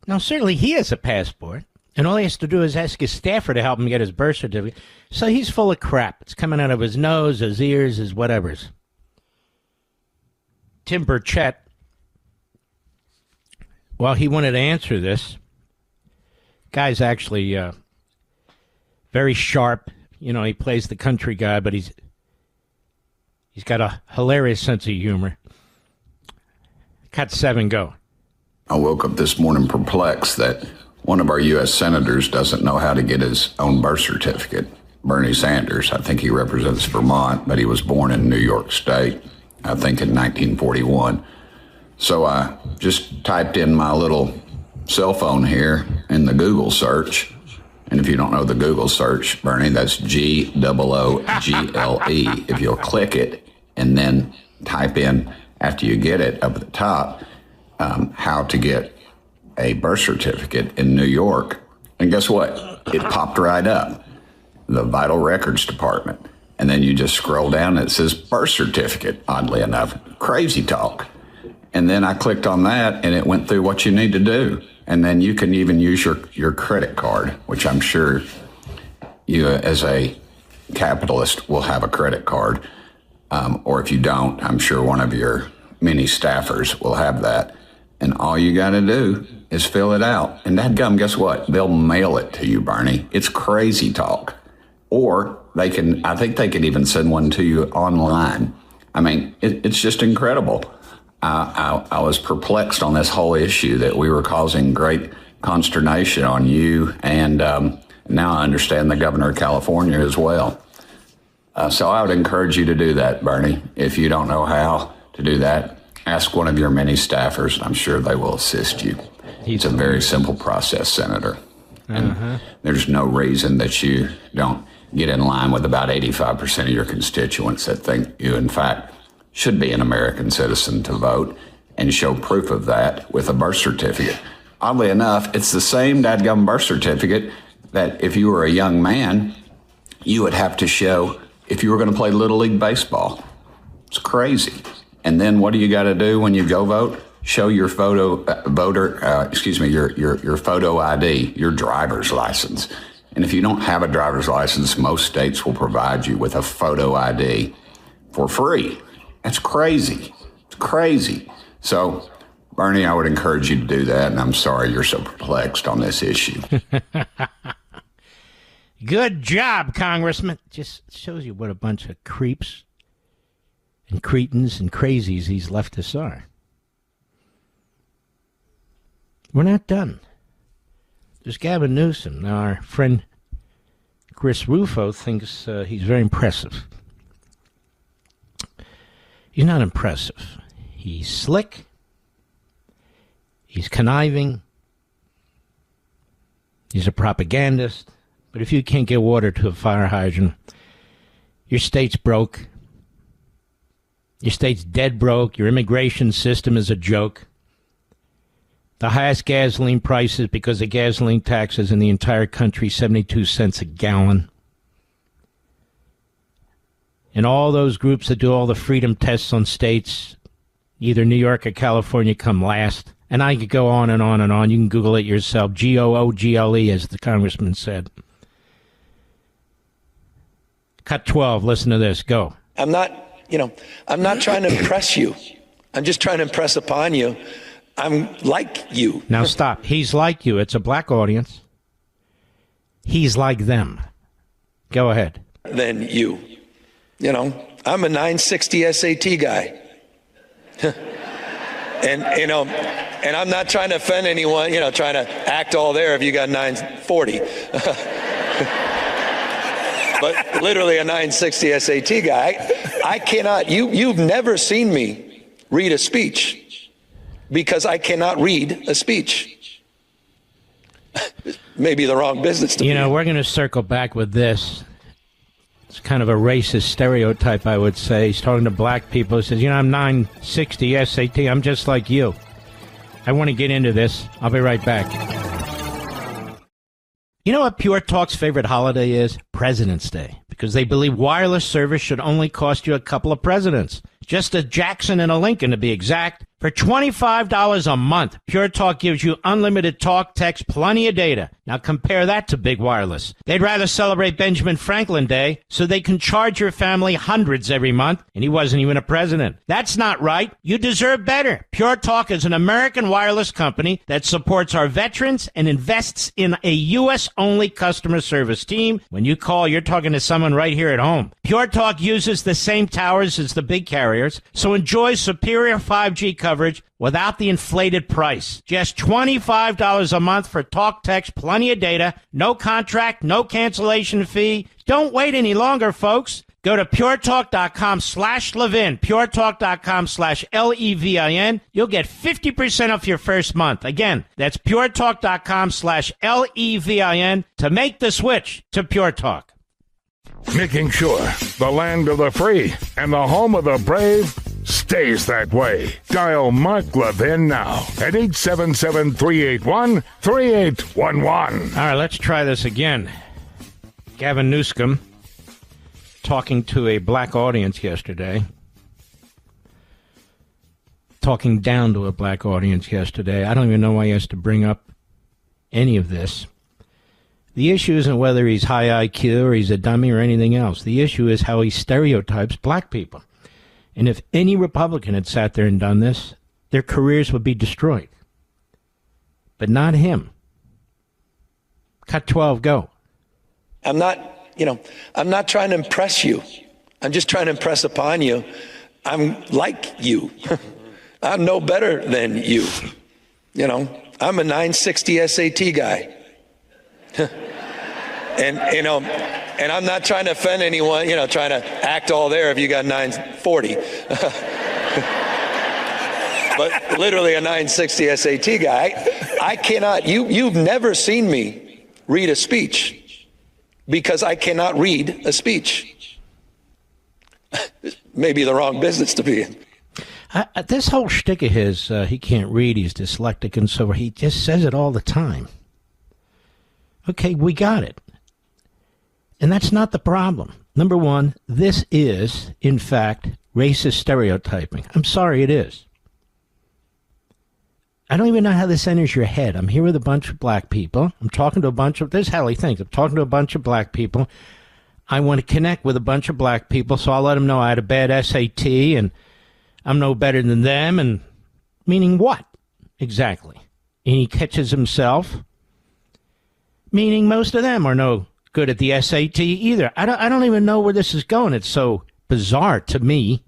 Now, certainly he has a passport, and all he has to do is ask his staffer to help him get his birth certificate. So he's full of crap. It's coming out of his nose, his ears, his whatevers. Tim Burchett, well, he wanted to answer this. Guy's actually very sharp. You know, he plays the country guy, but he's got a hilarious sense of humor. Cut 7, go. I woke up this morning perplexed that one of our U.S. senators doesn't know how to get his own birth certificate. Bernie Sanders, I think he represents Vermont, but he was born in New York State, I think in 1941. So I just typed in my little cell phone here in the Google search. And if you don't know the Google search, Bernie, that's Google. If you'll click it and then type in, after you get it up at the top, how to get a birth certificate in New York. And guess what? It popped right up. The Vital Records Department. And then you just scroll down and it says birth certificate, oddly enough. Crazy talk. And then I clicked on that and it went through what you need to do. And then you can even use your credit card, which I'm sure you as a capitalist will have a credit card. Or if you don't, I'm sure one of your many staffers will have that. And all you got to do is fill it out. And dadgum, guess what? They'll mail it to you, Bernie. It's crazy talk. Or I think they can even send one to you online. I mean, it's just incredible. I was perplexed on this whole issue that we were causing great consternation on you. And now I understand the governor of California as well. So I would encourage you to do that, Bernie. If you don't know how to do that, ask one of your many staffers, and I'm sure they will assist you. It's a very simple process, Senator. And there's no reason that you don't get in line with about 85% of your constituents that think you, in fact, should be an American citizen to vote and show proof of that with a birth certificate. Oddly enough, it's the same dadgum birth certificate that if you were a young man, you would have to show if you were going to play Little League Baseball. It's crazy. And then what do you got to do when you go vote? Show your your photo ID, your driver's license. And if you don't have a driver's license, most states will provide you with a photo ID for free. That's crazy. It's crazy. So, Bernie, I would encourage you to do that, and I'm sorry you're so perplexed on this issue. Good job, Congressman. Just shows you what a bunch of creeps and cretins and crazies these leftists are. We're not done. There's Gavin Newsom. Now, our friend Chris Rufo thinks he's very impressive. He's not impressive. He's slick. He's conniving. He's a propagandist. But if you can't get water to a fire hydrant, your state's broke. Your state's dead broke. Your immigration system is a joke. The highest gasoline prices because of gasoline taxes in the entire country, 72 cents a gallon. And all those groups that do all the freedom tests on states, either New York or California, come last. And I could go on and on and on. You can Google it yourself. Google, as the congressman said. Cut 12. Listen to this. Go. I'm not trying to impress you. I'm just trying to impress upon you. I'm like you. Now stop. He's like you. It's a black audience. He's like them. Go ahead. Than you. I'm a 960 SAT guy. And I'm not trying to offend anyone, trying to act all there if you got 940. But literally a 960 SAT guy. I cannot, you've never seen me read a speech because I cannot read a speech. Maybe the wrong business to be in. We're going to circle back with this. It's kind of a racist stereotype, I would say. He's talking to black people. He says, I'm 960 SAT. I'm just like you. I want to get into this. I'll be right back. You know what Pure Talk's favorite holiday is? President's Day. Because they believe wireless service should only cost you a couple of presidents. Just a Jackson and a Lincoln, to be exact. For $25 a month, Pure Talk gives you unlimited talk, text, plenty of data. Now compare that to Big Wireless. They'd rather celebrate Benjamin Franklin Day so they can charge your family hundreds every month, and he wasn't even a president. That's not right. You deserve better. Pure Talk is an American wireless company that supports our veterans and invests in a U.S.-only customer service team. When you call, you're talking to someone right here at home. Pure Talk uses the same towers as the big carriers, so enjoy superior 5G coverage without the inflated price. Just $25 a month for talk, text, plenty of data, no contract, no cancellation fee. Don't wait any longer, folks. Go to puretalk.com/Levin, puretalk.com/Levin. You'll get 50% off your first month. Again, that's puretalk.com/Levin to make the switch to Pure Talk. Making sure the land of the free and the home of the brave stays that way. Dial Mark Levin now at 877-381-3811. All right, let's try this again. Gavin Newsom talking to a black audience yesterday. Talking down to a black audience yesterday. I don't even know why he has to bring up any of this. The issue isn't whether he's high IQ or he's a dummy or anything else. The issue is how he stereotypes black people. And if any Republican had sat there and done this, their careers would be destroyed. But not him. Cut 12, go. I'm not trying to impress you. I'm just trying to impress upon you. I'm like you. I'm no better than you. I'm a 960 SAT guy. And I'm not trying to offend anyone, trying to act all there if you got 940. But literally a 960 SAT guy. I cannot, you've never seen me read a speech because I cannot read a speech. Maybe the wrong business to be in. This whole shtick of his, he can't read, he's dyslexic and so forth, he just says it all the time. Okay, we got it. And that's not the problem. Number one, this is, in fact, racist stereotyping. I'm sorry, it is. I don't even know how this enters your head. I'm here with a bunch of black people. I'm talking to a bunch of, this is how he thinks. I'm talking to a bunch of black people. I want to connect with a bunch of black people, so I'll let them know I had a bad SAT and I'm no better than them. And meaning what? Exactly. And he catches himself, meaning most of them are no good at the SAT either. I don't even know where this is going. It's so bizarre to me.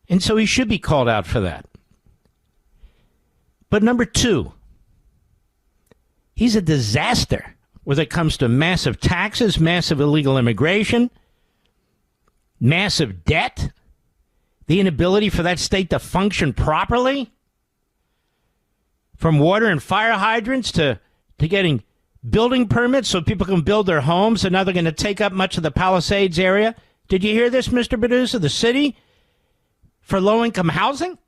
And so he should be called out for that. But number two, he's a disaster when it comes to massive taxes, massive illegal immigration, massive debt, the inability for that state to function properly, from water and fire hydrants to getting building permits so people can build their homes, and now they're going to take up much of the Palisades area. Did you hear this, Mr. Producer? The city for low-income housing?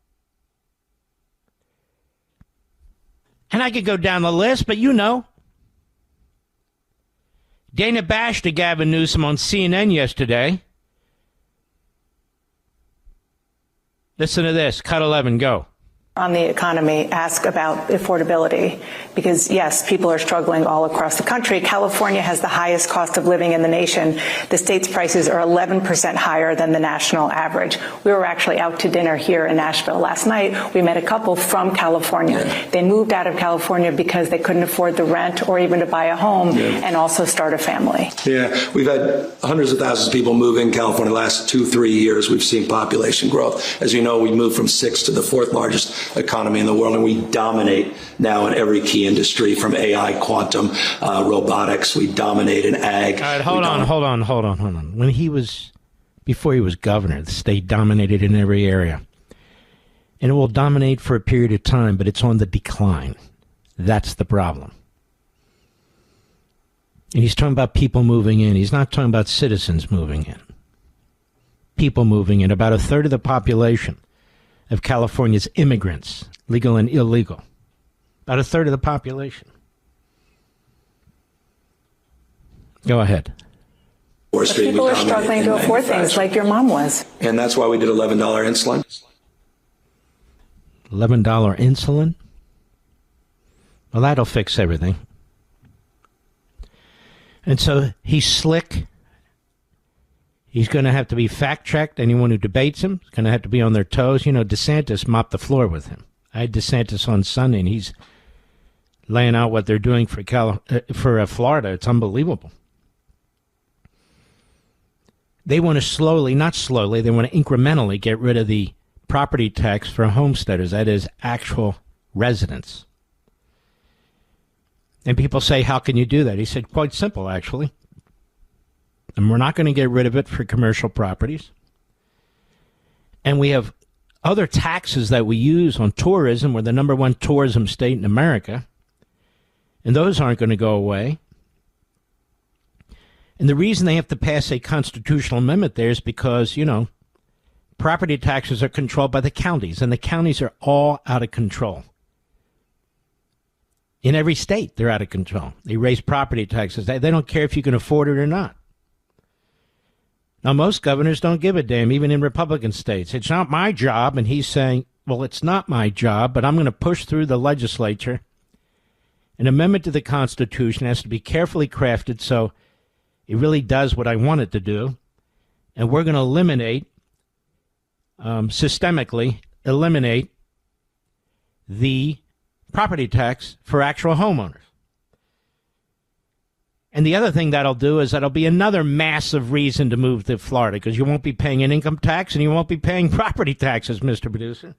And I could go down the list, but you know. Dana bashed to Gavin Newsom on CNN yesterday. Listen to this. Cut 11, go. On the economy, ask about affordability, because yes, people are struggling all across the country. California has the highest cost of living in the nation. The state's prices are 11% higher than the national average. We were actually out to dinner here in Nashville last night. We met a couple from California. They moved out of California because they couldn't afford the rent or even to buy a home and also start a family. Yeah, we've had hundreds of thousands of people move in California the last 2-3 years. We've seen population growth. As you know, we moved from 6th to the 4th largest economy in the world, and we dominate now in every key industry, from AI, quantum, robotics. We dominate in ag. All right, hold on. Before he was governor, the state dominated in every area. And it will dominate for a period of time, but it's on the decline. That's the problem. And he's talking about people moving in. He's not talking about citizens moving in. People moving in. About a third of the population of California's immigrants, legal and illegal. About a third of the population. Go ahead. But people are struggling to afford things like your mom was. And that's why we did $11 insulin. $11 insulin? Well, that'll fix everything. And so he's slick. He's going to have to be fact-checked. Anyone who debates him is going to have to be on their toes. You know, DeSantis mopped the floor with him. I had DeSantis on Sunday, and he's laying out what they're doing for Florida. It's unbelievable. They want to not slowly, they want to incrementally get rid of the property tax for homesteaders, that is, actual residents. And people say, how can you do that? He said, quite simple, actually. And we're not going to get rid of it for commercial properties. And we have other taxes that we use on tourism. We're the number one tourism state in America. And those aren't going to go away. And the reason they have to pass a constitutional amendment there is because, you know, property taxes are controlled by the counties. And the counties are all out of control. In every state, they're out of control. They raise property taxes. They don't care if you can afford it or not. Now, most governors don't give a damn, even in Republican states. It's not my job, and he's saying, well, it's not my job, but I'm going to push through the legislature. An amendment to the Constitution has to be carefully crafted so it really does what I want it to do, and we're going to eliminate, systemically eliminate the property tax for actual homeowners. And the other thing that'll do is that'll be another massive reason to move to Florida, because you won't be paying an income tax and you won't be paying property taxes, Mr. Producer.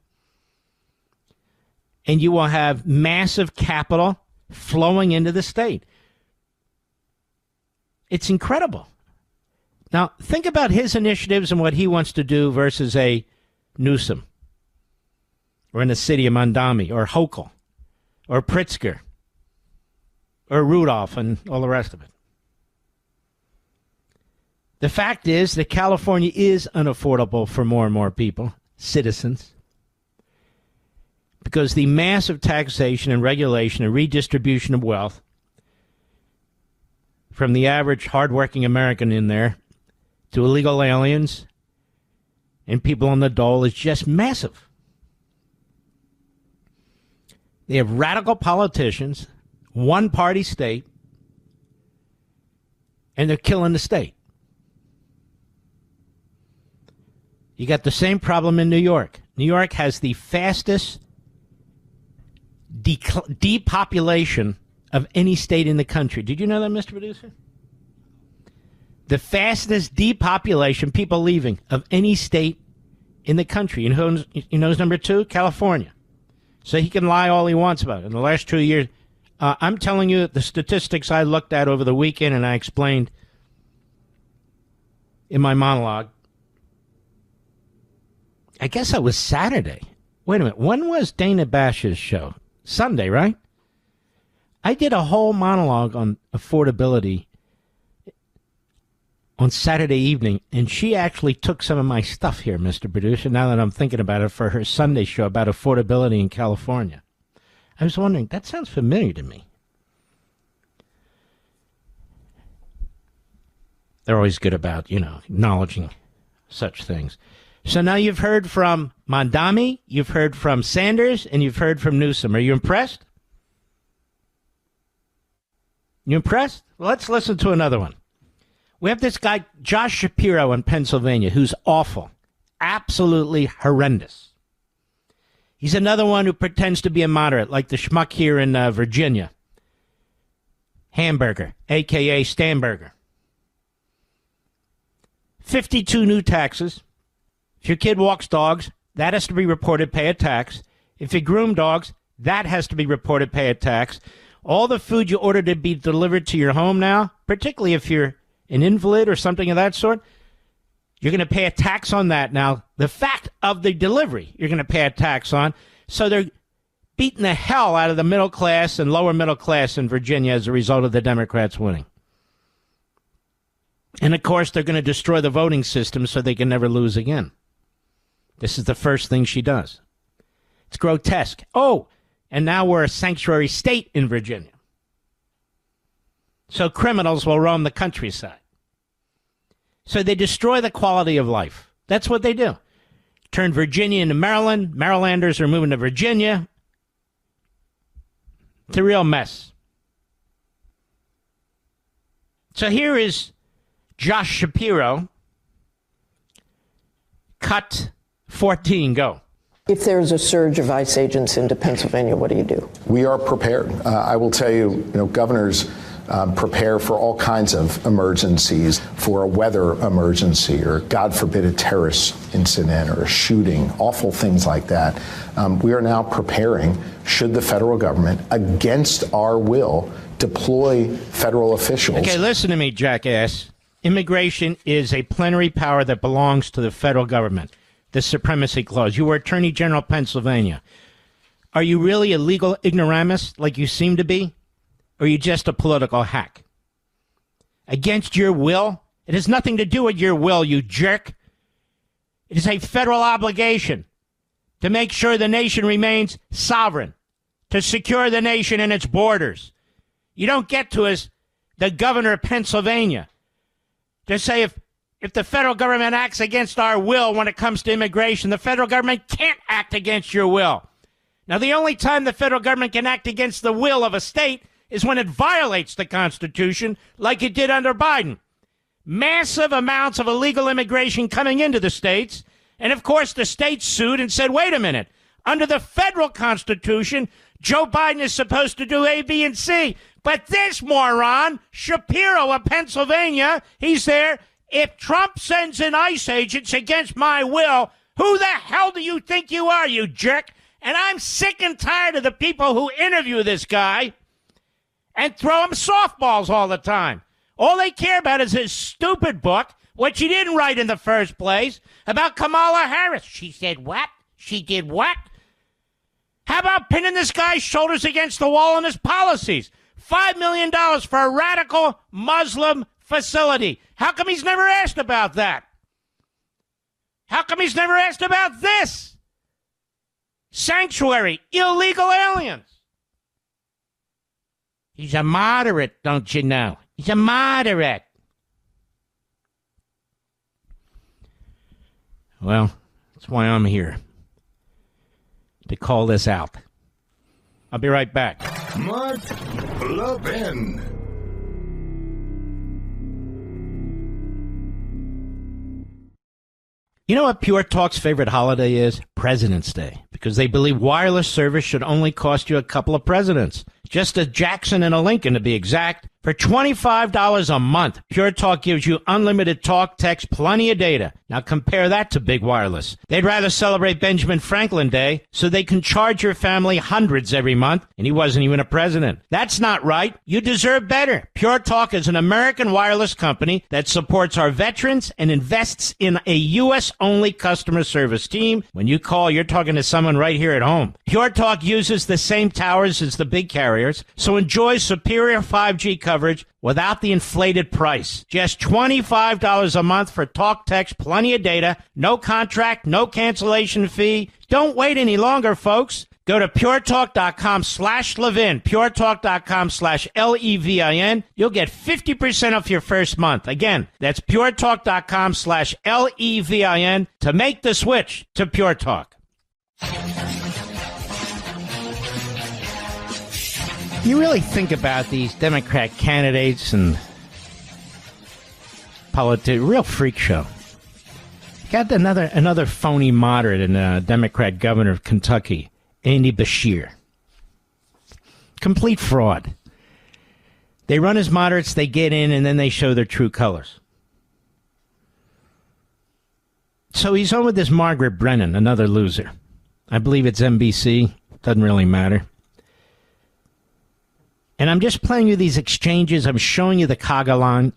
And you will have massive capital flowing into the state. It's incredible. Now, think about his initiatives and what he wants to do versus a Newsom, or in the city of Mondami, or Hochul, or Pritzker, or Rudolph, and all the rest of it. The fact is that California is unaffordable for more and more people, citizens, because the massive taxation and regulation and redistribution of wealth from the average hardworking American in there to illegal aliens and people on the dole is just massive. They have radical politicians, one-party state, and they're killing the state. You got the same problem in New York. New York has the fastest depopulation of any state in the country. Did you know that, Mr. Producer? The fastest depopulation, people leaving, of any state in the country. You know who's number 2? California. So he can lie all he wants about it. In the last 2 years, I'm telling you the statistics I looked at over the weekend and I explained in my monologue. I guess it was Saturday. Wait a minute. When was Dana Bash's show? Sunday, right? I did a whole monologue on affordability on Saturday evening, and she actually took some of my stuff here, Mr. Producer, now that I'm thinking about it, for her Sunday show about affordability in California. I was wondering, that sounds familiar to me. They're always good about, acknowledging such things. So now you've heard from Mondami, you've heard from Sanders, and you've heard from Newsom. Are you impressed? You impressed? Well, let's listen to another one. We have this guy, Josh Shapiro in Pennsylvania, who's awful. Absolutely horrendous. He's another one who pretends to be a moderate, like the schmuck here in Virginia. Hamburger, a.k.a. Stamberger. 52 new taxes. If your kid walks dogs, that has to be reported, pay a tax. If you groom dogs, that has to be reported, pay a tax. All the food you order to be delivered to your home now, particularly if you're an invalid or something of that sort, you're going to pay a tax on that now. The fact of the delivery, you're going to pay a tax on. So they're beating the hell out of the middle class and lower middle class in Virginia as a result of the Democrats winning. And, of course, they're going to destroy the voting system so they can never lose again. This is the first thing she does. It's grotesque. Oh, and now we're a sanctuary state in Virginia. So criminals will roam the countryside. So they destroy the quality of life. That's what they do. Turn Virginia into Maryland. Marylanders are moving to Virginia. It's a real mess. So here is Josh Shapiro. Cut 14, go. If there's a surge of ICE agents into Pennsylvania, what do you do? We are prepared. I will tell you, governors prepare for all kinds of emergencies, for a weather emergency, or God forbid a terrorist incident or a shooting, awful things like that. We are now preparing, should the federal government, against our will, deploy federal officials. Okay, listen to me, jackass. Immigration is a plenary power that belongs to the federal government. The Supremacy Clause. You were Attorney General of Pennsylvania. Are you really a legal ignoramus like you seem to be? Or are you just a political hack? Against your will? It has nothing to do with your will, you jerk. It is a federal obligation to make sure the nation remains sovereign, to secure the nation and its borders. You don't get to, as the governor of Pennsylvania, to say if the federal government acts against our will when it comes to immigration, the federal government can't act against your will. Now, the only time the federal government can act against the will of a state is when it violates the Constitution, like it did under Biden. Massive amounts of illegal immigration coming into the states. And, of course, the states sued and said, wait a minute, under the federal Constitution, Joe Biden is supposed to do A, B, and C. But this moron, Shapiro of Pennsylvania, he's there. If Trump sends in ICE agents against my will, who the hell do you think you are, you jerk? And I'm sick and tired of the people who interview this guy and throw him softballs all the time. All they care about is his stupid book, which he didn't write in the first place, about Kamala Harris. She said what? She did what? How about pinning this guy's shoulders against the wall on his policies? $5 million for a radical Muslim facility. How come he's never asked about that? How come he's never asked about this? Sanctuary, illegal aliens. He's a moderate, don't you know? He's a moderate. Well, that's why I'm here, to call this out. I'll be right back. Mark Levin. You know what Pure Talk's favorite holiday is? President's Day. Because they believe wireless service should only cost you a couple of presidents. Just a Jackson and a Lincoln, to be exact. For $25 a month, Pure Talk gives you unlimited talk, text, plenty of data. Now compare that to big wireless. They'd rather celebrate Benjamin Franklin Day so they can charge your family hundreds every month, and he wasn't even a president. That's not right. You deserve better. Pure Talk is an American wireless company that supports our veterans and invests in a U.S.-only customer service team. When you call, you're talking to someone right here at home. Pure Talk uses the same towers as the big carriers, so enjoy superior 5G coverage without the inflated price. Just $25 a month for talk, text, plenty of data, no contract, no cancellation fee. Don't wait any longer, folks. Go to puretalk.com/Levin, puretalk.com/Levin. You'll get 50% off your first month. Again, that's puretalk.com/Levin to make the switch to Pure Talk. You really think about these Democrat candidates and politics, real freak show. Got another phony moderate and Democrat governor of Kentucky, Andy Beshear. Complete fraud. They run as moderates, they get in, and then they show their true colors. So he's on with this Margaret Brennan, another loser. I believe it's NBC. Doesn't really matter. And I'm just playing you these exchanges. I'm showing you the conga line.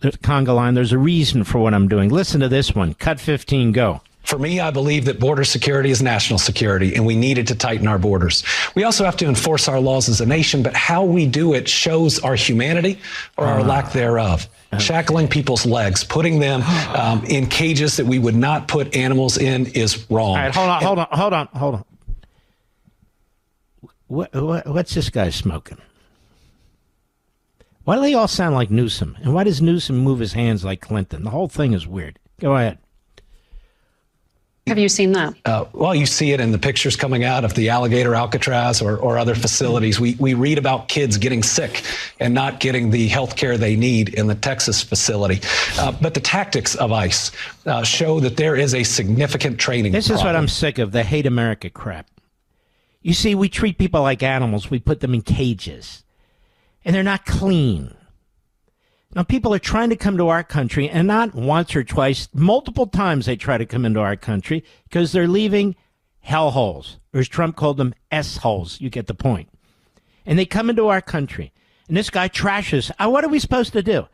There's a reason for what I'm doing. Listen to this one. Cut 15, go. For me, I believe that border security is national security, and we needed to tighten our borders. We also have to enforce our laws as a nation, but how we do it shows our humanity or our lack thereof. Shackling people's legs, putting them in cages that we would not put animals in is wrong. All right, hold on. What's this guy smoking? Why do they all sound like Newsom? And why does Newsom move his hands like Clinton? The whole thing is weird. Go ahead. Have you seen that? Well, you see it in the pictures coming out of the Alligator Alcatraz or other facilities. We read about kids getting sick and not getting the health care they need in the Texas facility. But the tactics of ICE show that there is a significant training This problem. is what I'm sick of, the hate America crap. You see, we treat people like animals. We put them in cages. And they're not clean. Now, people are trying to come to our country, and not once or twice, multiple times they try to come into our country because they're leaving hellholes, or as Trump called them, S-holes. You get the point. And they come into our country, and this guy trashes. What are we supposed to do?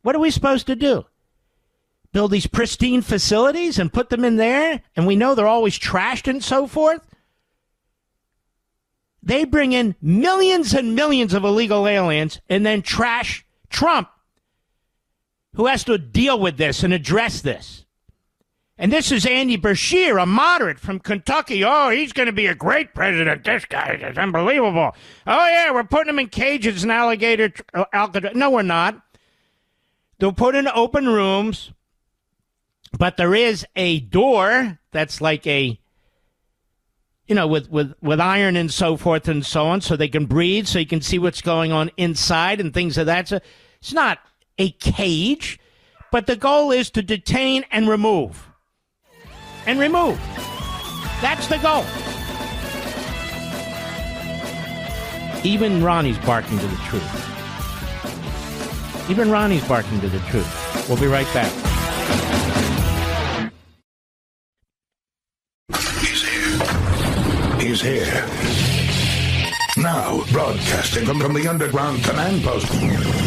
What are we supposed to do? Build these pristine facilities and put them in there, and we know they're always trashed and so forth? They bring in millions and millions of illegal aliens and then trash Trump, who has to deal with this and address this. And this is Andy Beshear, a moderate from Kentucky. Oh, he's going to be a great president. This guy is unbelievable. Oh, yeah, we're putting him in cages in Alligator Alcatraz. No, we're not. They'll put in open rooms, but there is a door that's like a, with iron and so forth and so on, so they can breathe, so you can see what's going on inside and things of that. So it's not a cage, but the goal is to detain and remove. And remove. That's the goal. Even Ronnie's barking to the truth. Even Ronnie's barking to the truth. We'll be right back. He's here. Now, broadcasting from the underground command post,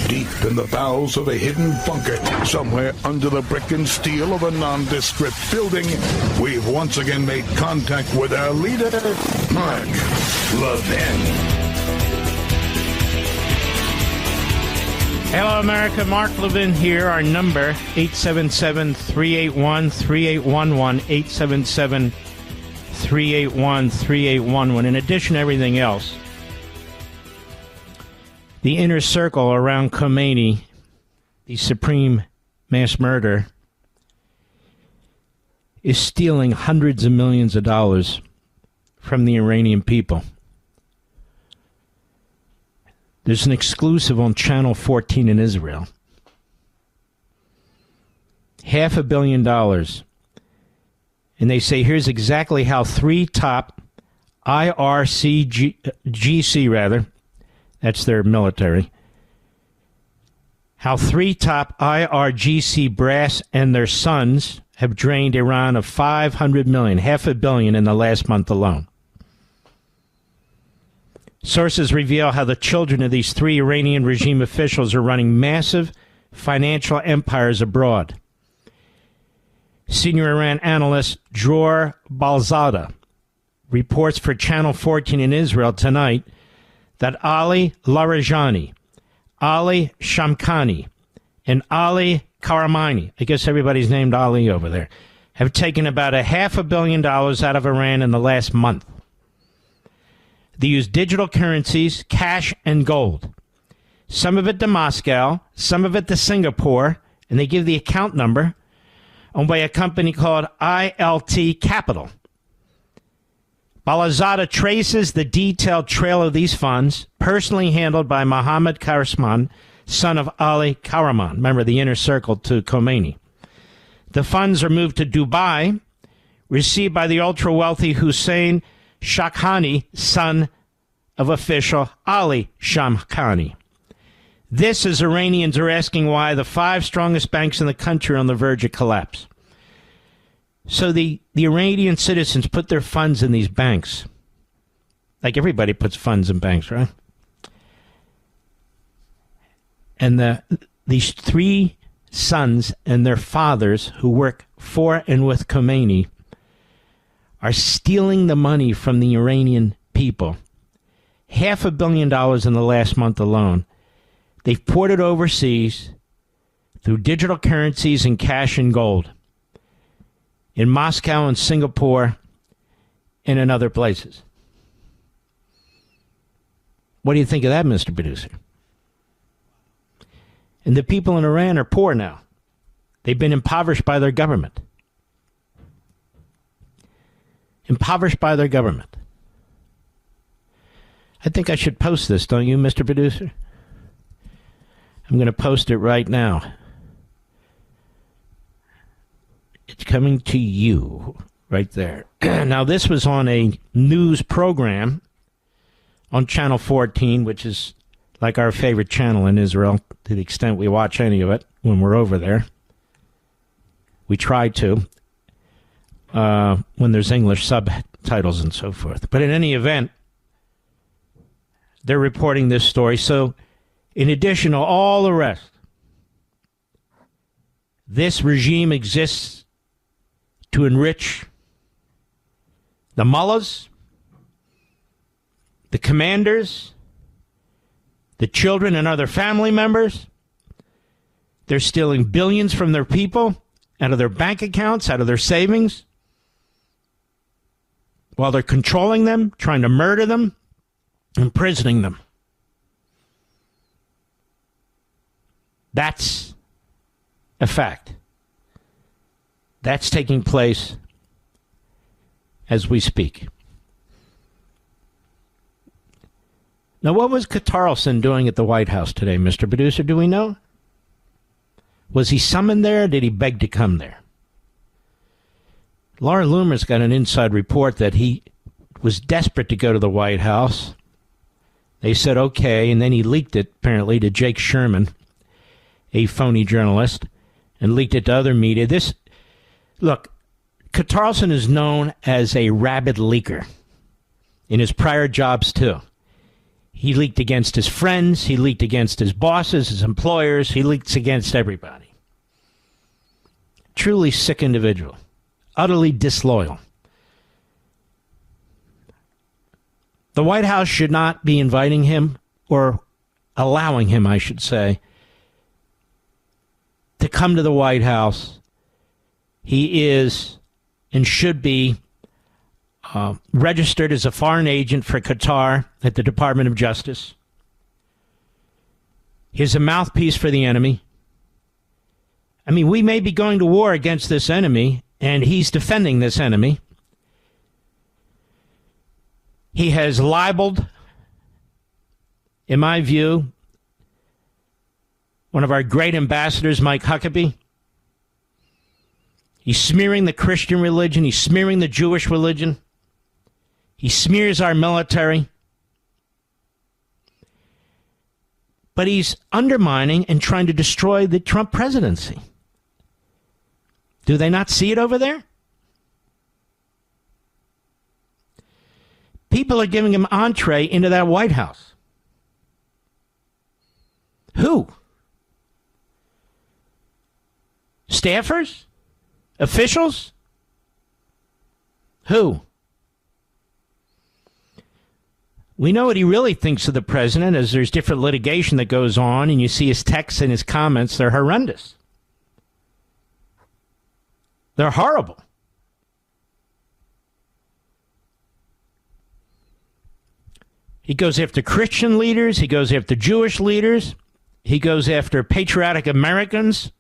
deep in the bowels of a hidden bunker, somewhere under the brick and steel of a nondescript building, we've once again made contact with our leader, Mark Levin. Hello, America. Mark Levin here. Our number, 877-381-3811, 877-381-3811. In addition to everything else, the inner circle around Khomeini, the supreme mass murderer, is stealing hundreds of millions of dollars from the Iranian people. There's an exclusive on Channel 14 in Israel. $500 million. And they say here's exactly how three top IRGC, that's their military, how three top IRGC brass and their sons have drained Iran of $500 million, $500 million in the last month alone. Sources reveal how the children of these three Iranian regime officials are running massive financial empires abroad. Senior Iran analyst Dror Balzada reports for Channel 14 in Israel tonight that Ali Larijani, Ali Shamkhani, and Ali Karamani, I guess everybody's named Ali over there, have taken about $500 million out of Iran in the last month. They use digital currencies, cash, and gold. Some of it to Moscow, some of it to Singapore, and they give the account number, owned by a company called ILT Capital. Balazada traces the detailed trail of these funds, personally handled by Mohammed Karsman, son of Ali Karaman, member of the inner circle to Khomeini. The funds are moved to Dubai, received by the ultra-wealthy Hussein Shakhani, son of official Ali Shamkhani. This, as Iranians are asking why the five strongest banks in the country are on the verge of collapse. So the Iranian citizens put their funds in these banks. Like everybody puts funds in banks, right? And these three sons and their fathers who work for and with Khomeini are stealing the money from the Iranian people. $500 million in the last month alone. They've poured it overseas through digital currencies and cash and gold in Moscow and Singapore and in other places. What do you think of that, Mr. Producer? And the people in Iran are poor now. They've been impoverished by their government. Impoverished by their government. I think I should post this, don't you, Mr. Producer? I'm going to post it right now. It's coming to you right there. Now, this was on a news program on Channel 14, which is like our favorite channel in Israel, to the extent we watch any of it when we're over there. We try to, when there's English subtitles and so forth. But in any event, they're reporting this story. So, in addition to all the rest, this regime exists to enrich the mullahs, the commanders, the children and other family members. They're stealing billions from their people, out of their bank accounts, out of their savings, while they're controlling them, trying to murder them, imprisoning them. That's a fact. That's taking place as we speak. Now, what was Tarleton doing at the White House today, Mr. Producer? Do we know? Was he summoned there, or did he beg to come there? Laura Loomer's got an inside report that he was desperate to go to the White House. They said okay, and then he leaked it, apparently, to Jake Sherman, a phony journalist, and leaked it to other media. Look, Tarleton is known as a rabid leaker in his prior jobs, too. He leaked against his friends. He leaked against his bosses, his employers. He leaks against everybody. Truly sick individual. Utterly disloyal. The White House should not be inviting him, or allowing him, I should say, to come to the White House. He is and should be registered as a foreign agent for Qatar at the Department of Justice. He's a mouthpiece for the enemy. I mean, we may be going to war against this enemy, and he's defending this enemy. He has libeled in my view, one of our great ambassadors, Mike Huckabee. He's smearing the Christian religion. He's smearing the Jewish religion. He smears our military. But he's undermining and trying to destroy the Trump presidency. Do they not see it over there? People are giving him entree into that White House. Who? Staffers? Officials? Who? We know what he really thinks of the president, as there's different litigation that goes on, and you see his texts and his comments. They're horrendous. They're horrible. He goes after Christian leaders. He goes after Jewish leaders. He goes after patriotic Americans.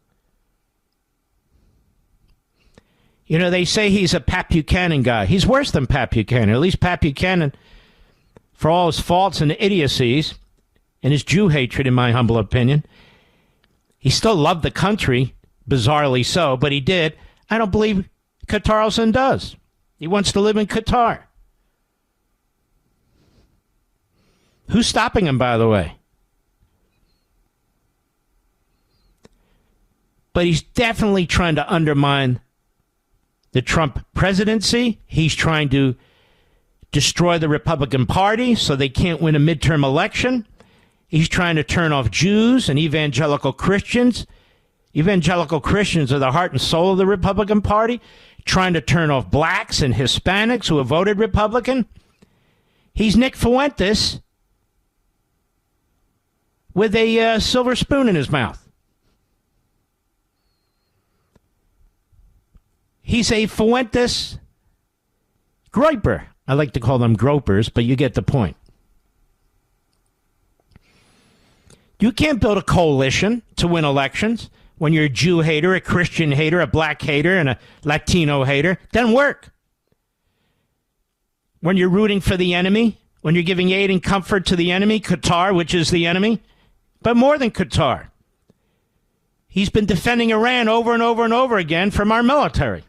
You know, they say he's a Pat Buchanan guy. He's worse than Pat Buchanan. At least Pat Buchanan, for all his faults and idiocies and his Jew hatred, in my humble opinion, he still loved the country, bizarrely so, but he did. I don't believe Qatarson does. He wants to live in Qatar. Who's stopping him, by the way? But he's definitely trying to undermine the Trump presidency. He's trying to destroy the Republican Party so they can't win a midterm election. He's trying to turn off Jews and evangelical Christians. Evangelical Christians are the heart and soul of the Republican Party. Trying to turn off blacks and Hispanics who have voted Republican. He's Nick Fuentes with a silver spoon in his mouth. He's a Fuentes groper. I like to call them gropers, but you get the point. You can't build a coalition to win elections when you're a Jew hater, a Christian hater, a black hater, and a Latino hater. Doesn't work. When you're rooting for the enemy, when you're giving aid and comfort to the enemy, Qatar, which is the enemy, but more than Qatar. He's been defending Iran over and over and over again from our military.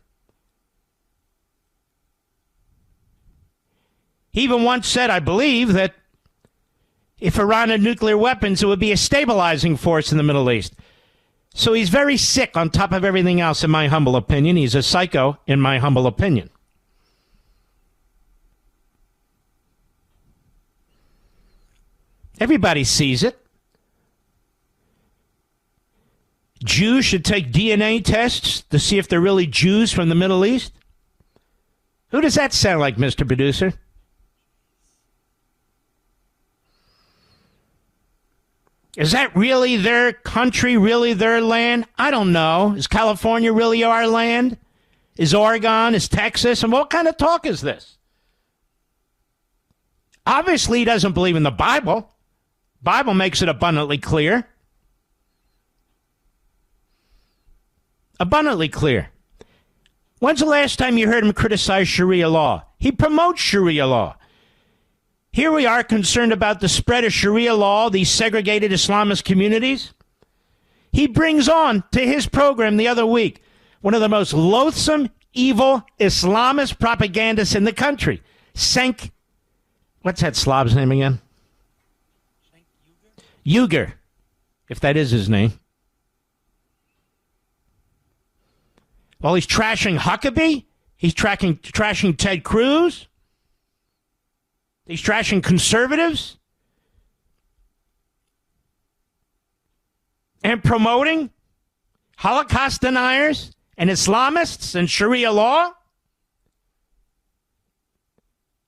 He even once said, I believe, that if Iran had nuclear weapons, it would be a stabilizing force in the Middle East. So he's very sick on top of everything else, in my humble opinion. He's a psycho, in my humble opinion. Everybody sees it. Jews should take DNA tests to see if they're really Jews from the Middle East. Who does that sound like, Mr. Producer? Is that really their country, really their land? I don't know. Is California really our land? Is Oregon? Is Texas? And what kind of talk is this? Obviously, he doesn't believe in the Bible. Bible makes it abundantly clear. Abundantly clear. When's the last time you heard him criticize Sharia law? He promotes Sharia law. Here we are concerned about the spread of Sharia law, these segregated Islamist communities. He brings on to his program the other week one of the most loathsome, evil Islamist propagandists in the country. What's that Slav's name again? Uyghur, if that is his name. Well, he's trashing Huckabee. He's trashing Ted Cruz. He's trashing conservatives. And promoting Holocaust deniers and Islamists and Sharia law.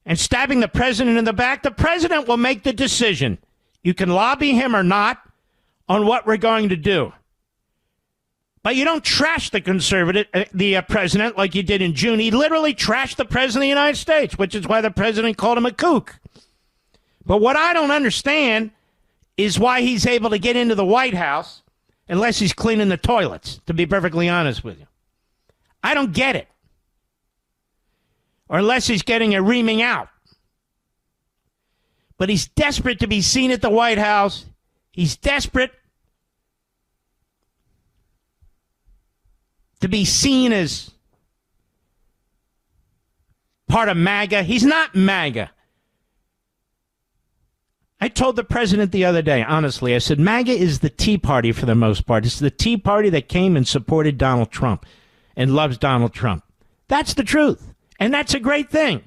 And stabbing the president in the back. The president will make the decision. You can lobby him or not on what we're going to do. But you don't trash the president like you did in June. He literally trashed the president of the United States, which is why the president called him a kook. But what I don't understand is why he's able to get into the White House unless he's cleaning the toilets, to be perfectly honest with you. I don't get it. Or unless he's getting a reaming out. But he's desperate to be seen at the White House. He's desperate to be seen as part of MAGA. He's not MAGA. I told the president the other day, honestly, I said, MAGA is the Tea Party for the most part. It's the Tea Party that came and supported Donald Trump and loves Donald Trump. That's the truth. And that's a great thing.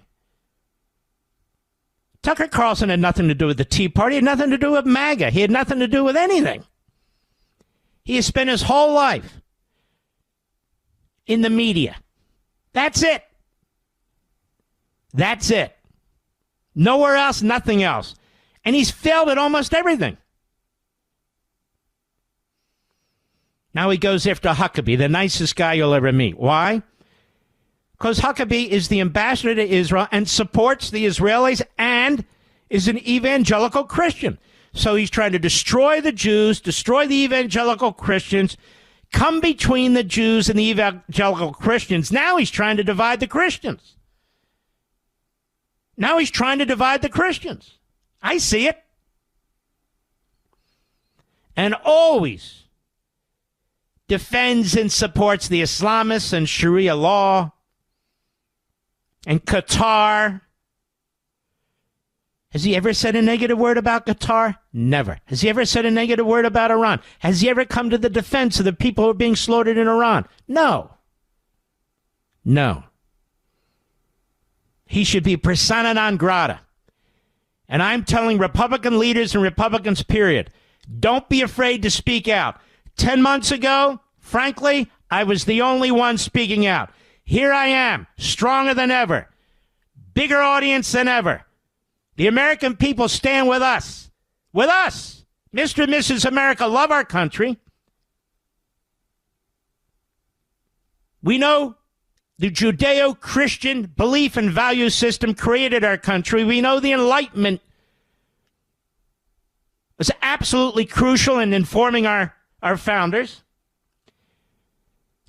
Tucker Carlson had nothing to do with the Tea Party. He had nothing to do with MAGA. He had nothing to do with anything. He has spent his whole life in the media. That's it. That's it. Nowhere else, nothing else. And he's failed at almost everything. Now he goes after Huckabee, the nicest guy you'll ever meet. Why? Because Huckabee is the ambassador to Israel and supports the Israelis and is an evangelical Christian. So he's trying to destroy the Jews, destroy the evangelical Christians, come between the Jews and the evangelical Christians. Now he's trying to divide the Christians. Now he's trying to divide the Christians. I see it. And always defends and supports the Islamists and Sharia law and Qatar. Has he ever said a negative word about Qatar? Never. Has he ever said a negative word about Iran? Has he ever come to the defense of the people who are being slaughtered in Iran? No. No. He should be persona non grata. And I'm telling Republican leaders and Republicans, period, don't be afraid to speak out. 10 months ago, frankly, I was the only one speaking out. Here I am, stronger than ever, bigger audience than ever. The American people stand with us. With us. Mr. and Mrs. America love our country. We know the Judeo-Christian belief and value system created our country. We know the Enlightenment was absolutely crucial in informing our founders.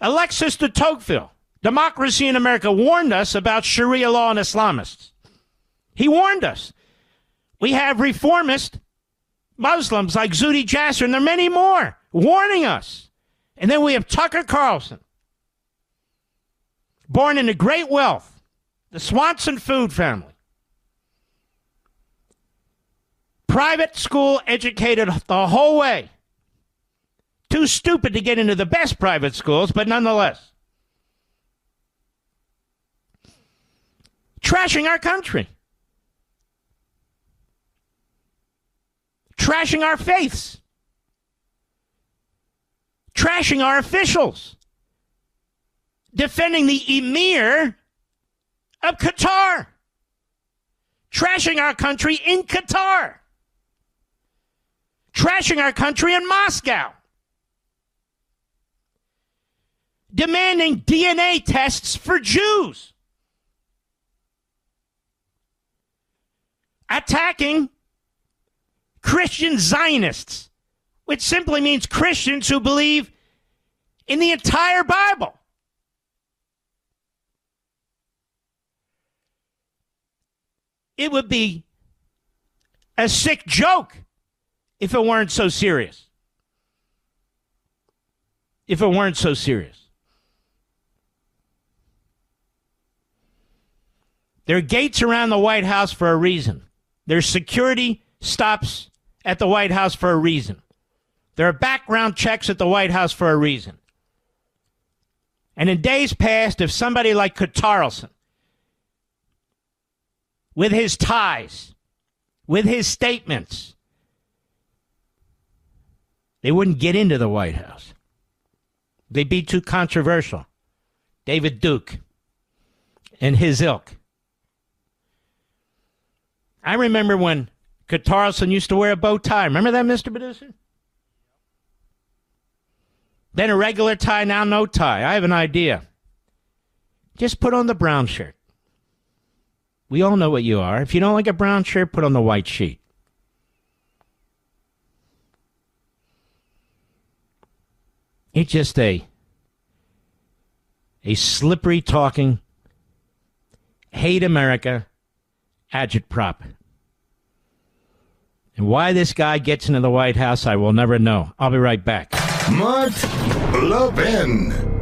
Alexis de Tocqueville, Democracy in America, warned us about Sharia law and Islamists. He warned us. We have reformist Muslims like Zuhdi Jasser, and there are many more, warning us. And then we have Tucker Carlson, born into great wealth, the Swanson food family. Private school educated the whole way. Too stupid to get into the best private schools, but nonetheless. Trashing our country. Trashing our faiths. Trashing our officials. Defending the emir of Qatar. Trashing our country in Qatar. Trashing our country in Moscow. Demanding DNA tests for Jews. Attacking Christian Zionists, which simply means Christians who believe in the entire Bible. It would be a sick joke if it weren't so serious. If it weren't so serious. There are gates around the White House for a reason. There's security stops at the White House for a reason. There are background checks at the White House for a reason. And in days past, if somebody like Carlson, with his ties, with his statements, they wouldn't get into the White House. They'd be too controversial. David Duke and his ilk. I remember when Carlson used to wear a bow tie. Remember that, Mr. Producer? Then a regular tie, now no tie. I have an idea. Just put on the brown shirt. We all know what you are. If you don't like a brown shirt, put on the white sheet. It's just a slippery talking, hate America, agitprop. And why this guy gets into the White House, I will never know. I'll be right back. Mark Levin.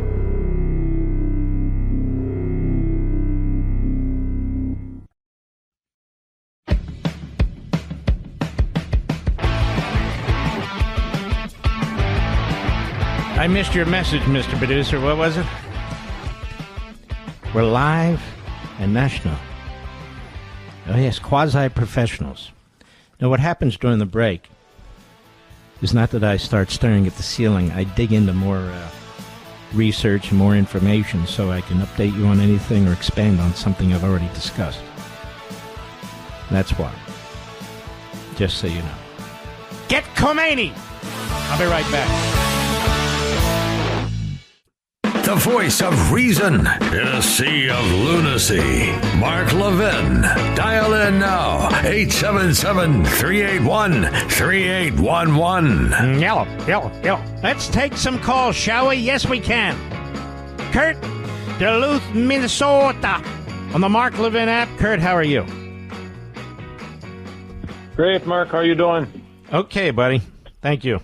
I missed your message, Mr. Producer. What was it? We're live and national. Oh, yes, quasi-professionals. Now, what happens during the break is not that I start staring at the ceiling. I dig into more research and more information so I can update you on anything or expand on something I've already discussed. That's why. Just so you know. Get Khomeini! I'll be right back. The voice of reason in a sea of lunacy. Mark Levin. Dial in now. 877-381-3811. Yellow. Let's take some calls, shall we? Yes, we can. Kurt, Duluth, Minnesota. On the Mark Levin app. Kurt, how are you? Great, Mark. How are you doing? Okay, buddy. Thank you.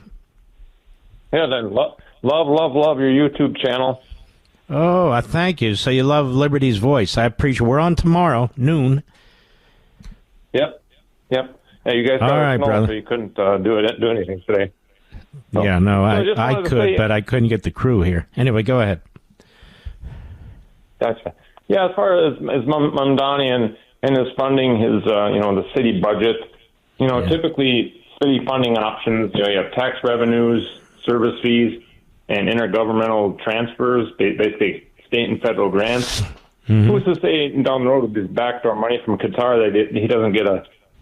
Yeah, then love your YouTube channel. Oh, I thank you. So you love Liberty's Voice. I appreciate it. We're on tomorrow, noon. Yep. Hey, you guys got all right, snow, brother. So you couldn't do anything today. So, yeah, no, I wanted to could, say, but I couldn't get the crew here. Anyway, go ahead. Gotcha. Yeah, as far as Mamdani and his funding, his the city budget, typically city funding options, you have tax revenues, service fees, and intergovernmental transfers, basically state and federal grants. Mm-hmm. Who's to say down the road with this backdoor money from Qatar that he doesn't get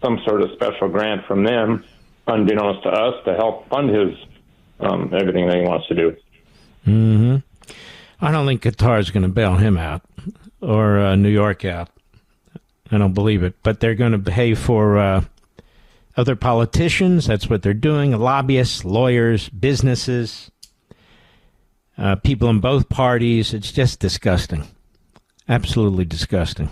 some sort of special grant from them, unbeknownst to us, to help fund his everything that he wants to do? Mm-hmm. I don't think Qatar is going to bail him out or New York out. I don't believe it. But they're going to pay for other politicians. That's what they're doing. Lobbyists, lawyers, businesses. People in both parties. It's just disgusting. Absolutely disgusting.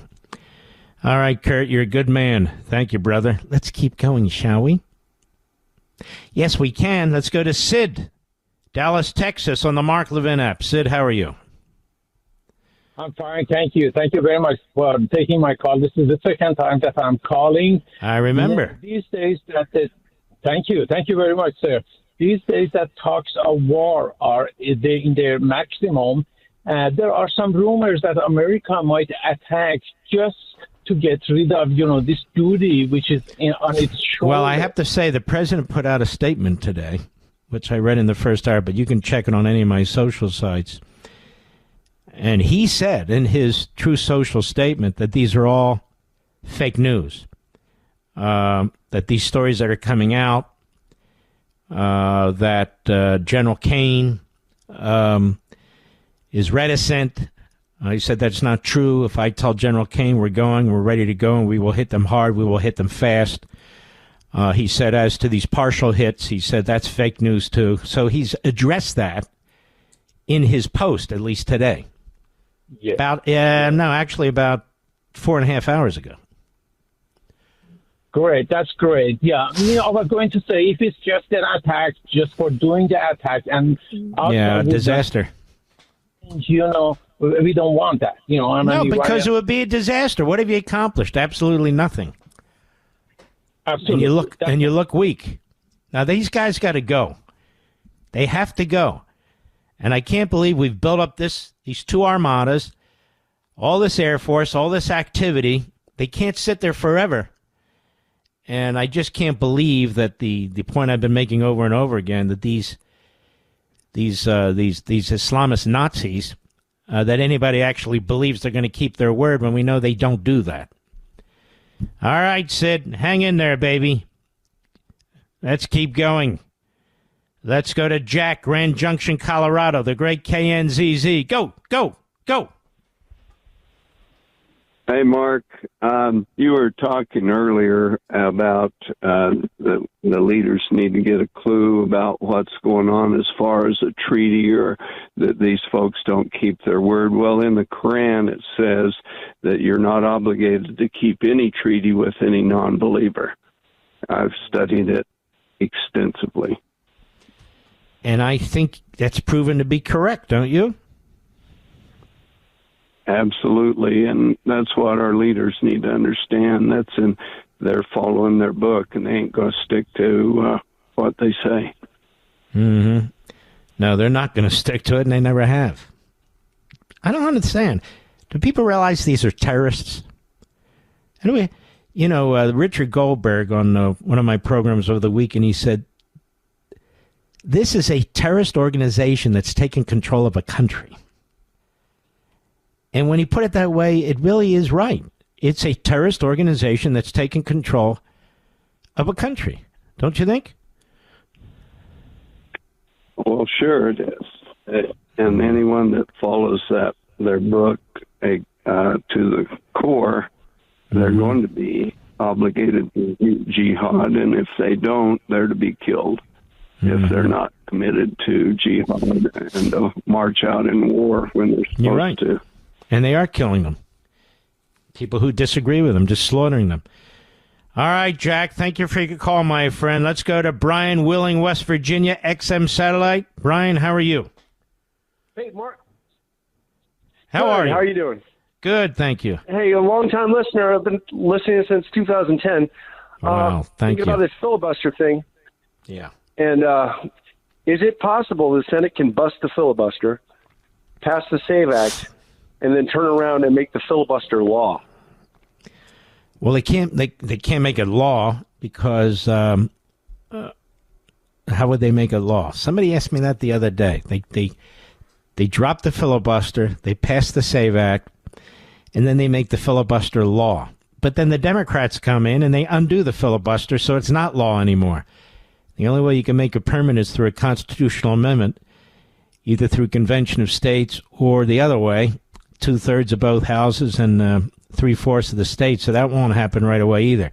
All right, Kurt, you're a good man. Thank you, brother. Let's keep going, shall we? Yes, we can. Let's go to Sid, Dallas, Texas, on the Mark Levin app. Sid, how are you? I'm fine. Thank you. Thank you very much for taking my call. This is the second time that I'm calling. I remember. These days thank you. Thank you very much, sir. These days that talks of war are in their maximum. There are some rumors that America might attack just to get rid of, this duty which is on its shoulder. Well, I have to say the president put out a statement today, which I read in the first hour, but you can check it on any of my social sites. And he said in his True Social statement that these are all fake news, that these stories that are coming out, that General Kane is reticent. He said that's not true. If I tell General Kane we're ready to go, and we will hit them hard, we will hit them fast. He said as to these partial hits, he said that's fake news too. So he's addressed that in his post, at least today. Yeah. About 4.5 hours ago. Great, that's great. Yeah, I was going to say if it's just an attack, just for doing the attack, and disaster. We don't want that. No, because it would be a disaster. What have you accomplished? Absolutely nothing. Absolutely, and you look weak. Now these guys got to go. They have to go. And I can't believe we've built up these two armadas, all this Air Force, all this activity. They can't sit there forever. And I just can't believe that the point I've been making over and over again, that these Islamist Nazis, that anybody actually believes they're going to keep their word when we know they don't do that. All right, Sid, hang in there, baby. Let's keep going. Let's go to Jack, Grand Junction, Colorado, the great KNZZ. Go. Hey, Mark. You were talking earlier about the leaders need to get a clue about what's going on as far as a treaty or that these folks don't keep their word. Well, in the Quran, it says that you're not obligated to keep any treaty with any non-believer. I've studied it extensively. And I think that's proven to be correct, don't you? Absolutely, and that's what our leaders need to understand. They're following their book, and they ain't going to stick to what they say. Mm-hmm. No, they're not going to stick to it, and they never have. I don't understand. Do people realize these are terrorists? Anyway, Richard Goldberg on one of my programs over the weekend, he said, this is a terrorist organization that's taken control of a country. And when he put it that way, it really is right. It's a terrorist organization that's taken control of a country. Don't you think? Well, sure it is. And anyone that follows their book to the core, they're going to be obligated to do jihad. And if they don't, they're to be killed. If they're not committed to jihad and to march out in war when they're supposed to. And they are killing them. People who disagree with them, just slaughtering them. All right, Jack, thank you for your call, my friend. Let's go to Brian Willing, West Virginia, XM Satellite. Brian, how are you? Hey, Mark. How are you? How are you doing? Good, thank you. Hey, a long-time listener. I've been listening since 2010. Wow, thank you. Thinking about this filibuster thing. Yeah. And is it possible the Senate can bust the filibuster, pass the SAVE Act, and then turn around and make the filibuster law? Well, they can't make it law because how would they make it law? Somebody asked me that the other day. They drop the filibuster, they pass the SAVE Act, and then they make the filibuster law. But then the Democrats come in and they undo the filibuster, so it's not law anymore. The only way you can make it permanent is through a constitutional amendment, either through Convention of States or the other way, 2/3 of both houses and 3/4 of the states, so that won't happen right away either.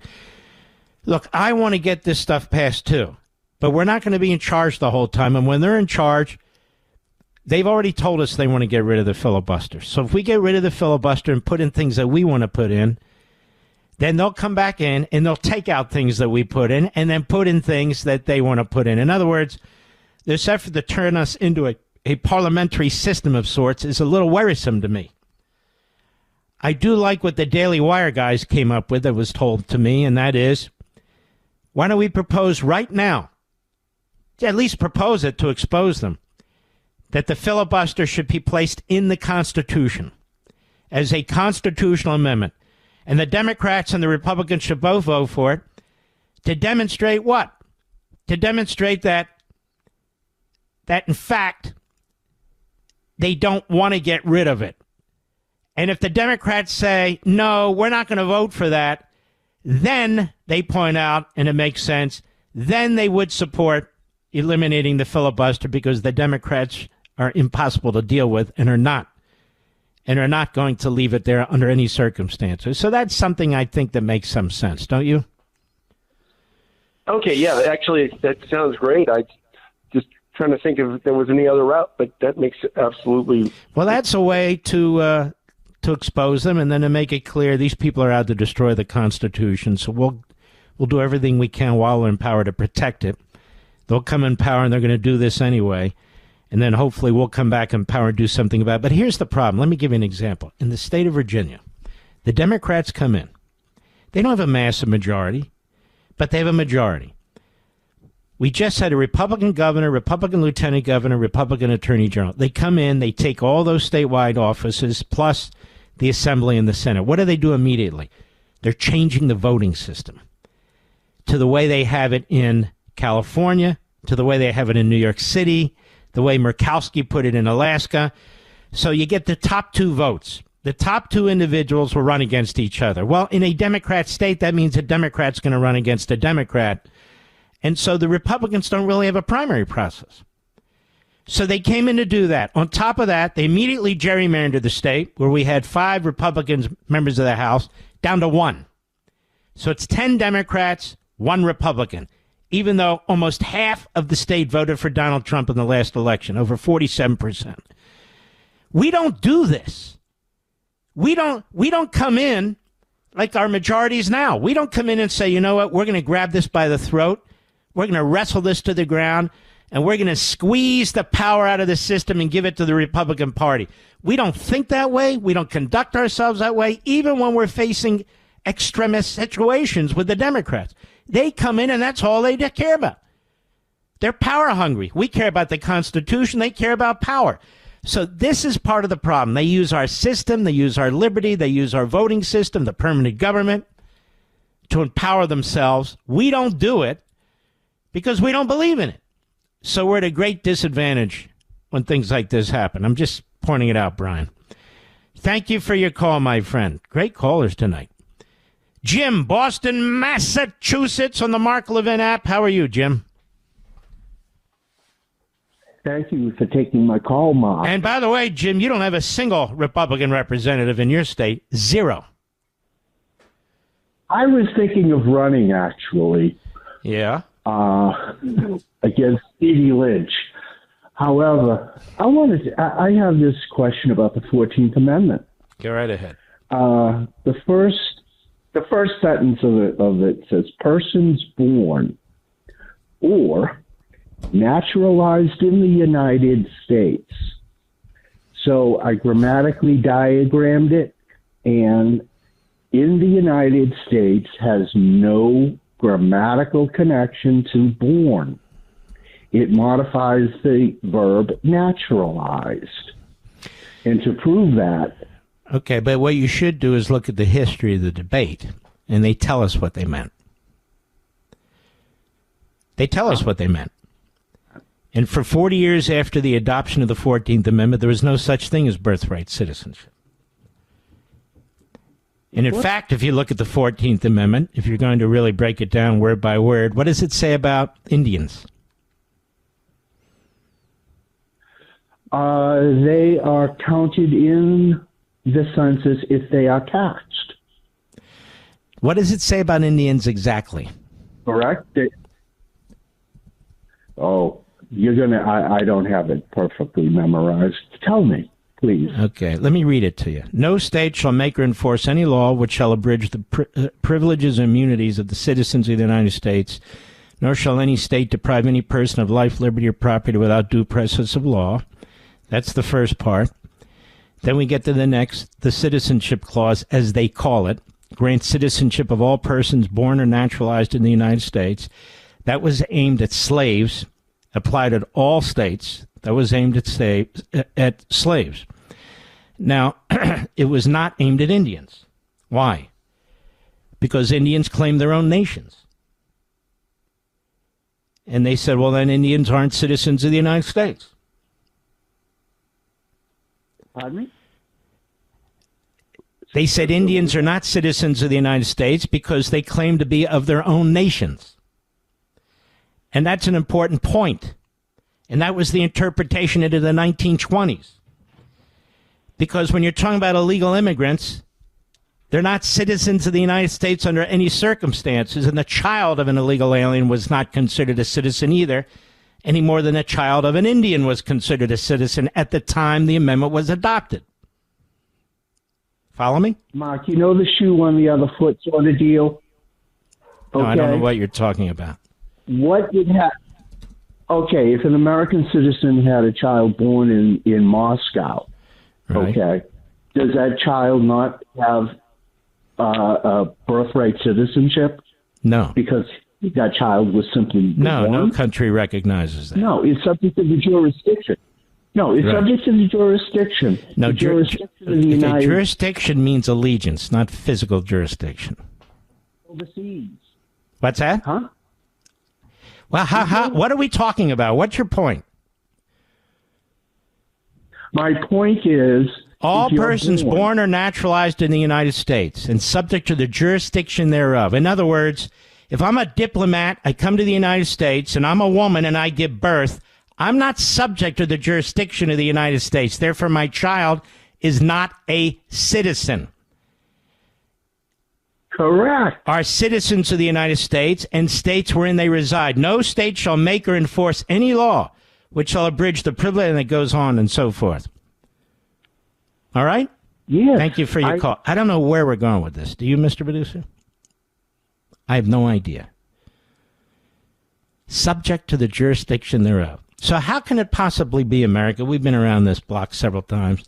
Look, I want to get this stuff passed too, but we're not going to be in charge the whole time, and when they're in charge, they've already told us they want to get rid of the filibuster. So if we get rid of the filibuster and put in things that we want to put in, then they'll come back in and they'll take out things that we put in and then put in things that they want to put in. In other words, this effort to turn us into a parliamentary system of sorts is a little worrisome to me. I do like what the Daily Wire guys came up with that was told to me, and that is, why don't we propose right now, at least propose it to expose them, that the filibuster should be placed in the Constitution as a constitutional amendment. And the Democrats and the Republicans should both vote for it to demonstrate what? To demonstrate that in fact, they don't want to get rid of it. And if the Democrats say, no, we're not going to vote for that, then they point out, and it makes sense, then they would support eliminating the filibuster because the Democrats are impossible to deal with and are not going to leave it there under any circumstances. So that's something I think that makes some sense, don't you? Okay, yeah, actually, that sounds great. I just trying to think if there was any other route, but that makes it absolutely... Well, that's a way to expose them and then to make it clear these people are out to destroy the Constitution. So we'll do everything we can while we're in power to protect it. They'll come in power and they're going to do this anyway. And then hopefully we'll come back in power and do something about it. But here's the problem. Let me give you an example. In the state of Virginia, the Democrats come in. They don't have a massive majority, but they have a majority. We just had a Republican governor, Republican lieutenant governor, Republican attorney general. They come in, they take all those statewide offices, plus the Assembly and the Senate. What do they do immediately? They're changing the voting system to the way they have it in California, to the way they have it in New York City, the way Murkowski put it in Alaska. So you get the top two votes. The top two individuals will run against each other. Well, in a Democrat state, that means a Democrat's going to run against a Democrat. And so the Republicans don't really have a primary process. So they came in to do that. On top of that, they immediately gerrymandered the state, where we had 5 Republicans, members of the House, down to 1. So it's 10 Democrats, 1 Republican, even though almost half of the state voted for Donald Trump in the last election, over 47%. We don't do this. We don't come in like our majorities now. We don't come in and say, you know what, we're going to grab this by the throat, we're going to wrestle this to the ground, and we're going to squeeze the power out of the system and give it to the Republican Party. We don't think that way. We don't conduct ourselves that way, even when we're facing extremist situations with the Democrats. They come in and that's all they care about. They're power hungry. We care about the Constitution. They care about power. So this is part of the problem. They use our system. They use our liberty. They use our voting system, the permanent government, to empower themselves. We don't do it because we don't believe in it. So we're at a great disadvantage when things like this happen. I'm just pointing it out, Brian. Thank you for your call, my friend. Great callers tonight. Jim, Boston, Massachusetts, on the Mark Levin app. How are you, Jim? Thank you for taking my call, Mark. And by the way, Jim, you don't have a single Republican representative in your state. Zero. I was thinking of running, actually. Yeah. Against Stevie Lynch. However, I have this question about the 14th Amendment. Go right ahead. The first sentence of it says, persons born or naturalized in the United States. So I grammatically diagrammed it, and in the United States has no grammatical connection to born. It modifies the verb naturalized. And to prove that... Okay, but what you should do is look at the history of the debate, and they tell us what they meant. They tell us what they meant. And for 40 years after the adoption of the 14th Amendment, there was no such thing as birthright citizenship. And in fact, if you look at the 14th Amendment, if you're going to really break it down word by word, what does it say about Indians? They are counted in the census if they are taxed. What does it say about Indians exactly? Correct. I don't have it perfectly memorized. Tell me, please. Okay, let me read it to you. No state shall make or enforce any law which shall abridge the privileges and immunities of the citizens of the United States, nor shall any state deprive any person of life, liberty, or property without due process of law. That's the first part. Then we get to the next, the citizenship clause, as they call it, grants citizenship of all persons born or naturalized in the United States. That was aimed at slaves, applied at all states. That was aimed at slaves. Now, it was not aimed at Indians. Why? Because Indians claim their own nations. And they said, well, then Indians aren't citizens of the United States. Pardon me? They said Indians are not citizens of the United States because they claim to be of their own nations. And that's an important point. And that was the interpretation into the 1920s. Because when you're talking about illegal immigrants, they're not citizens of the United States under any circumstances, and the child of an illegal alien was not considered a citizen either, any more than a child of an Indian was considered a citizen at the time the amendment was adopted. Follow me? Mark, you know the shoe on the other foot sort of deal? Okay. No, I don't know what you're talking about. What would happen? Okay, if an American citizen had a child born in Moscow, right. Okay, does that child not have a birthright citizenship? No. Because that child was simply born? No country recognizes that. No, it's subject to the jurisdiction. No, it's subject to the jurisdiction. No, the jurisdiction of the United jurisdiction means allegiance, not physical jurisdiction. Overseas. What's that? Huh? Well, what are we talking about? What's your point? My point is... all persons born or naturalized in the United States and subject to the jurisdiction thereof. In other words, if I'm a diplomat, I come to the United States, and I'm a woman and I give birth, I'm not subject to the jurisdiction of the United States. Therefore, my child is not a citizen. Correct. Are citizens of the United States and states wherein they reside. No state shall make or enforce any law which shall abridge the privilege, and it goes on and so forth. All right? Yes. Thank you for your call. I don't know where we're going with this. Do you, Mr. Producer? I have no idea. Subject to the jurisdiction thereof. So how can it possibly be, America, we've been around this block several times,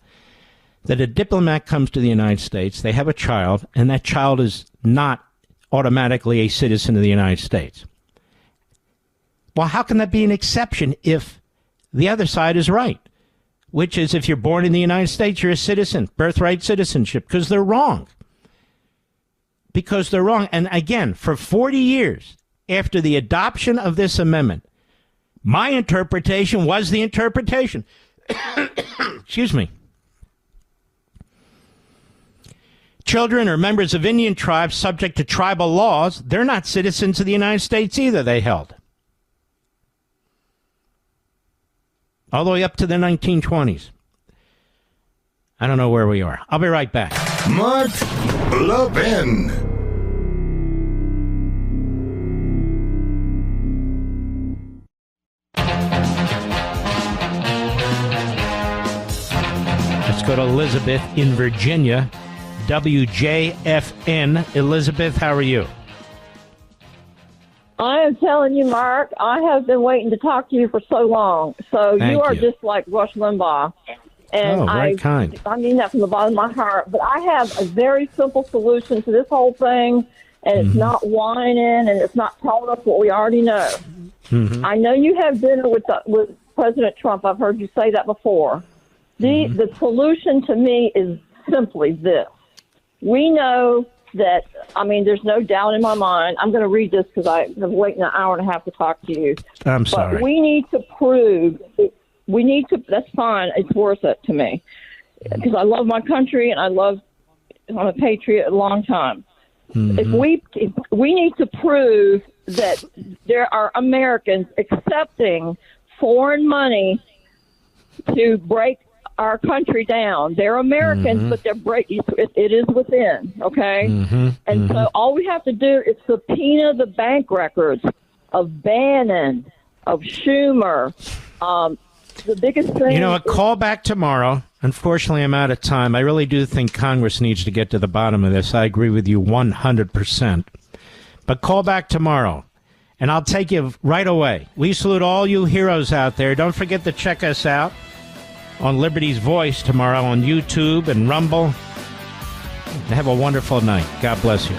that a diplomat comes to the United States, they have a child, and that child is not automatically a citizen of the United States? Well, how can that be an exception if the other side is right? Which is, if you're born in the United States, you're a citizen, birthright citizenship, because they're wrong. Because they're wrong. And again, for 40 years after the adoption of this amendment, my interpretation was the interpretation. Excuse me. Children or members of Indian tribes subject to tribal laws, they're not citizens of the United States either, they held. All the way up to the 1920s. I don't know where we are. I'll be right back. Mark Levin. Let's go to Elizabeth in Virginia. WJFN. Elizabeth, how are you? I am telling you, Mark, I have been waiting to talk to you for so long. So Thank you are you. just like Rush Limbaugh. And very kind. I mean that from the bottom of my heart. But I have a very simple solution to this whole thing, and it's not whining, and it's not telling us what we already know. I know you have dinner with President Trump. I've heard you say that before. The solution to me is simply this. We know that, I mean, there's no doubt in my mind. I'm going to read this because I've been waiting an hour and a half to talk to you. I'm sorry. But we need to prove, that's fine. It's worth it to me because I love my country and I'm a patriot a long time. If we need to prove that there are Americans accepting foreign money to break our country down. They're Americans, but it is within, okay? And so all we have to do is subpoena the bank records of Bannon, of Schumer. The biggest thing... You know, a call back tomorrow. Unfortunately, I'm out of time. I really do think Congress needs to get to the bottom of this. I agree with you 100%. But call back tomorrow, and I'll take you right away. We salute all you heroes out there. Don't forget to check us out on Liberty's Voice tomorrow on YouTube and Rumble. Have a wonderful night. God bless you.